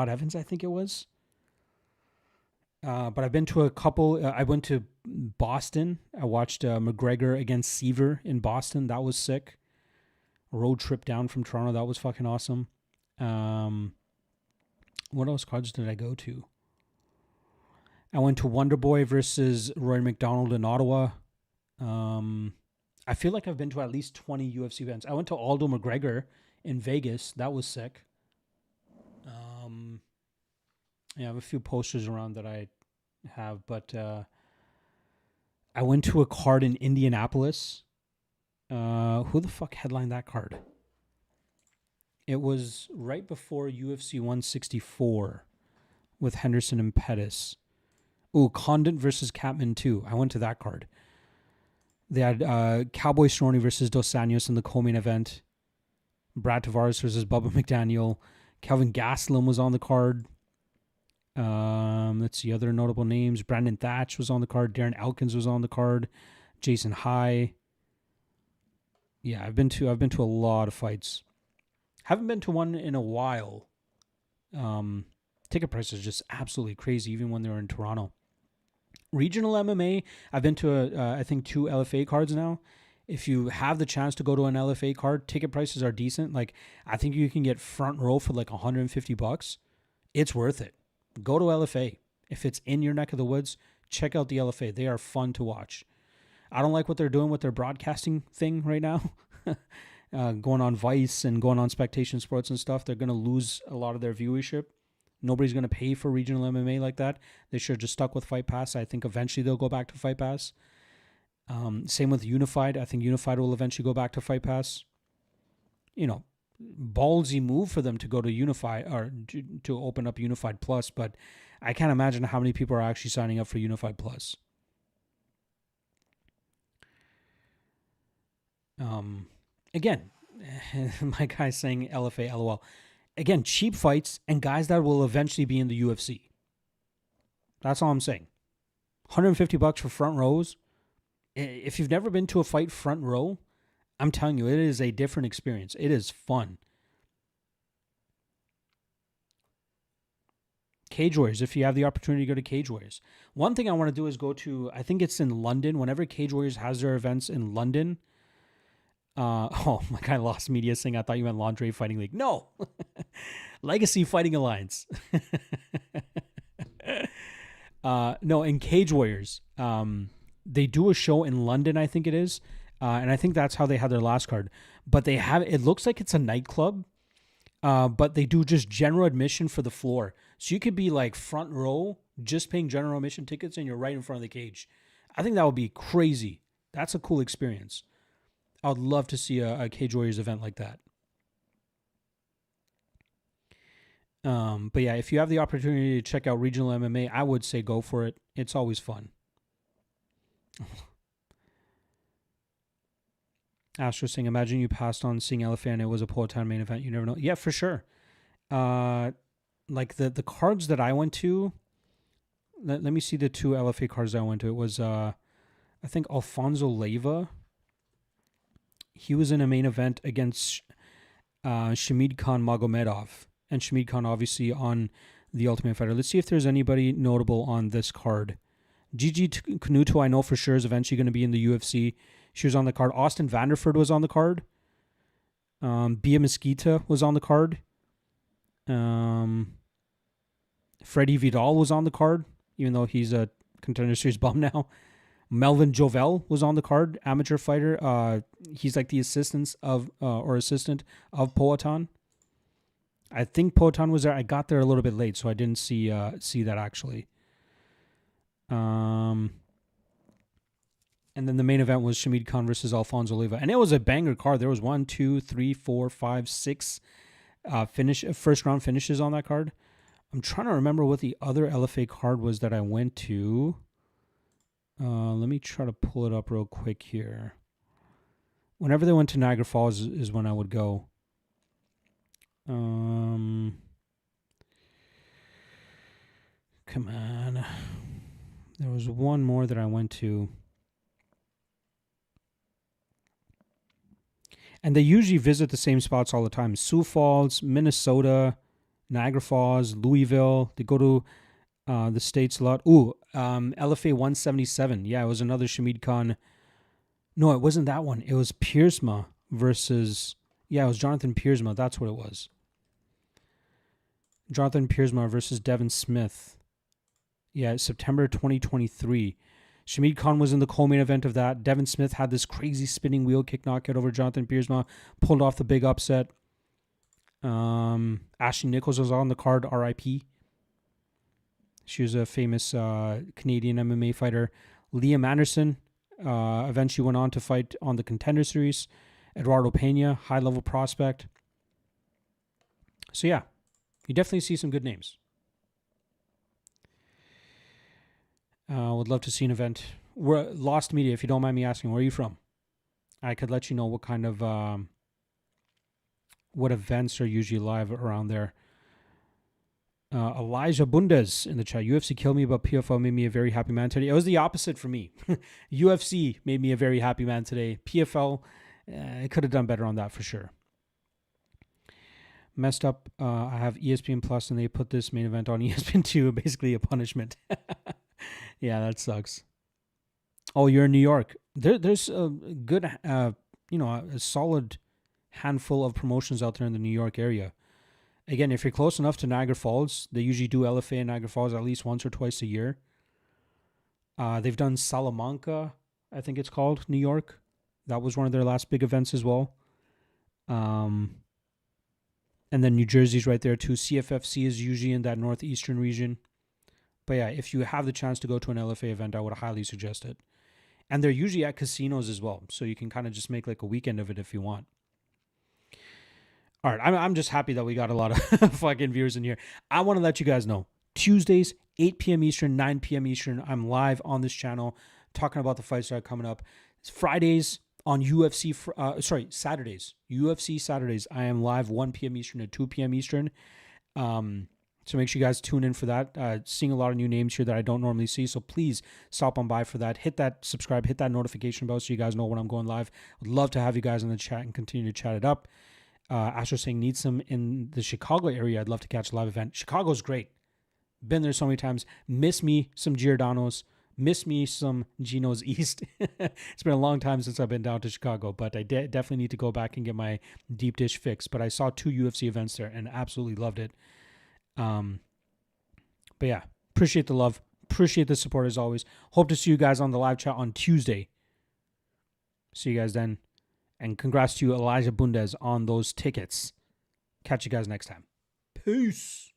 Evans, I think it was. But I've been to a couple. I went to Boston. I watched McGregor against Seaver in Boston. That was sick. Road trip down from Toronto. That was fucking awesome. What else cards did I go to? I went to Wonderboy versus Roy McDonald in Ottawa. I feel like I've been to at least 20 UFC events. I went to Aldo McGregor in Vegas. That was sick. I have a few posters around that I have, but I went to a card in Indianapolis. Who the fuck headlined that card? It was right before UFC 164 with Henderson and Pettis. Ooh, Condit versus Catman 2. I went to that card. They had Cowboy Cerrone versus Dos Anjos in the co-main event. Brad Tavares versus Bubba McDaniel. Kelvin Gastelum was on the card. Let's see other notable names. Brandon Thatch was on the card. Darren Elkins was on the card. Jason High. Yeah, I've been to a lot of fights. Haven't been to one in a while. Ticket prices are just absolutely crazy, even when they were in Toronto. Regional MMA, I've been to I think 2 LFA cards now. If you have the chance to go to an LFA card, ticket prices are decent. Like I think you can get front row for like $150. It's worth it. Go to LFA. If it's in your neck of the woods, check out the LFA. They are fun to watch. I don't like what they're doing with their broadcasting thing right now. Going on Vice and going on Spectation Sports and stuff. They're going to lose a lot of their viewership. Nobody's going to pay for regional MMA like that. They should have just stuck with Fight Pass. I think eventually they'll go back to Fight Pass. Same with Unified. I think Unified will eventually go back to Fight Pass. You know, ballsy move for them to go to Unified or to open up Unified Plus, but I can't imagine how many people are actually signing up for Unified Plus. Again, my guy's saying LFA, LOL. Again, cheap fights and guys that will eventually be in the UFC. That's all I'm saying. $150 for front rows. If you've never been to a fight front row, I'm telling you, it is a different experience. It is fun. Cage Warriors, if you have the opportunity to go to Cage Warriors. One thing I want to do is go to, I think it's in London. Whenever Cage Warriors has their events in London. Oh, my guy Lost Media saying, I thought you meant Lingerie Fighting League. No. Legacy Fighting Alliance. No, in Cage Warriors. They do a show in London, I think it is. And I think that's how they had their last card. But they have, it looks like it's a nightclub. But they do just general admission for the floor. So you could be like front row, just paying general admission tickets, and you're right in front of the cage. I think that would be crazy. That's a cool experience. I would love to see a Cage Warriors event like that. But yeah, if you have the opportunity to check out regional MMA, I would say go for it. It's always fun. Astro saying, imagine you passed on seeing LFA and it was a Poatan main event. You never know. Yeah, for sure. Like the cards that I went to, let me see the two LFA cards I went to. It was, I think, Alfonso Leiva. He was in a main event against Shamid Khan Magomedov. And Shamid Khan, obviously, on the Ultimate Fighter. Let's see if there's anybody notable on this card. Gigi Kanuto, I know for sure, is eventually going to be in the UFC. She was on the card. Austin Vanderford was on the card. Bia Mesquita was on the card. Freddie Vidal was on the card, even though he's a Contender Series bum now. Melvin Jovel was on the card, amateur fighter. He's like the assistant of Poatan. I think Poatan was there. I got there a little bit late, so I didn't see that actually. And then the main event was Shamid Khan versus Alfonso Leiva. And it was a banger card. There was 1, 2, 3, 4, 5, 6 first round finishes on that card. I'm trying to remember what the other LFA card was that I went to. Let me try to pull it up real quick here. Whenever they went to Niagara Falls is when I would go. Come on. There was one more that I went to. And they usually visit the same spots all the time. Sioux Falls, Minnesota, Niagara Falls, Louisville. They go to the States a lot. LFA 177. Yeah, it was another Shamid Khan. No, it wasn't that one. It was Piersma versus... Yeah, it was Jonathan Piersma. That's what it was. Jonathan Piersma versus Devin Smith. Yeah, September 2023. Shamid Khan was in the co-main event of that. Devin Smith had this crazy spinning wheel kick knockout over Jonathan Piersma. Pulled off the big upset. Ashley Nichols was on the card, RIP. She was a famous Canadian MMA fighter. Liam Anderson eventually went on to fight on the Contender Series. Eduardo Pena, high-level prospect. So yeah, you definitely see some good names. Would love to see an event. We're Lost Media, if you don't mind me asking, where are you from? I could let you know what kind of what events are usually live around there. Elijah Bundes in the chat. UFC killed me, but PFL made me a very happy man today. It was the opposite for me. UFC made me a very happy man today. PFL, I could have done better on that for sure. Messed up. I have ESPN Plus, and they put this main event on ESPN 2. Basically a punishment. Yeah, that sucks. Oh, you're in New York. There's a good, a solid handful of promotions out there in the New York area. Again, if you're close enough to Niagara Falls, they usually do LFA in Niagara Falls at least once or twice a year. They've done Salamanca, I think it's called, New York. That was one of their last big events as well. And then New Jersey's right there too. CFFC is usually in that northeastern region. But yeah, if you have the chance to go to an LFA event, I would highly suggest it. And they're usually at casinos as well. So you can kind of just make like a weekend of it if you want. All right, I'm just happy that we got a lot of fucking viewers in here. I want to let you guys know, Tuesdays, 8 p.m. Eastern, 9 p.m. Eastern, I'm live on this channel talking about the fights that are coming up. Fridays on Saturdays, UFC Saturdays, I am live 1 p.m. Eastern to 2 p.m. Eastern. So make sure you guys tune in for that. Seeing a lot of new names here that I don't normally see, so please stop on by for that. Hit that subscribe, hit that notification bell so you guys know when I'm going live. Would love to have you guys in the chat and continue to chat it up. Astro saying needs some in the Chicago area. I'd love to catch a live event. Chicago's great. Been there so many times. Miss me some Giordano's. Miss me some Gino's East. It's been a long time since I've been down to Chicago, but I definitely need to go back and get my deep dish fix. But I saw 2 UFC events there and absolutely loved it. But yeah, appreciate the love. Appreciate the support as always. Hope to see you guys on the live chat on Tuesday. See you guys then. And congrats to you, Elijah Bundes, on those tickets. Catch you guys next time. Peace.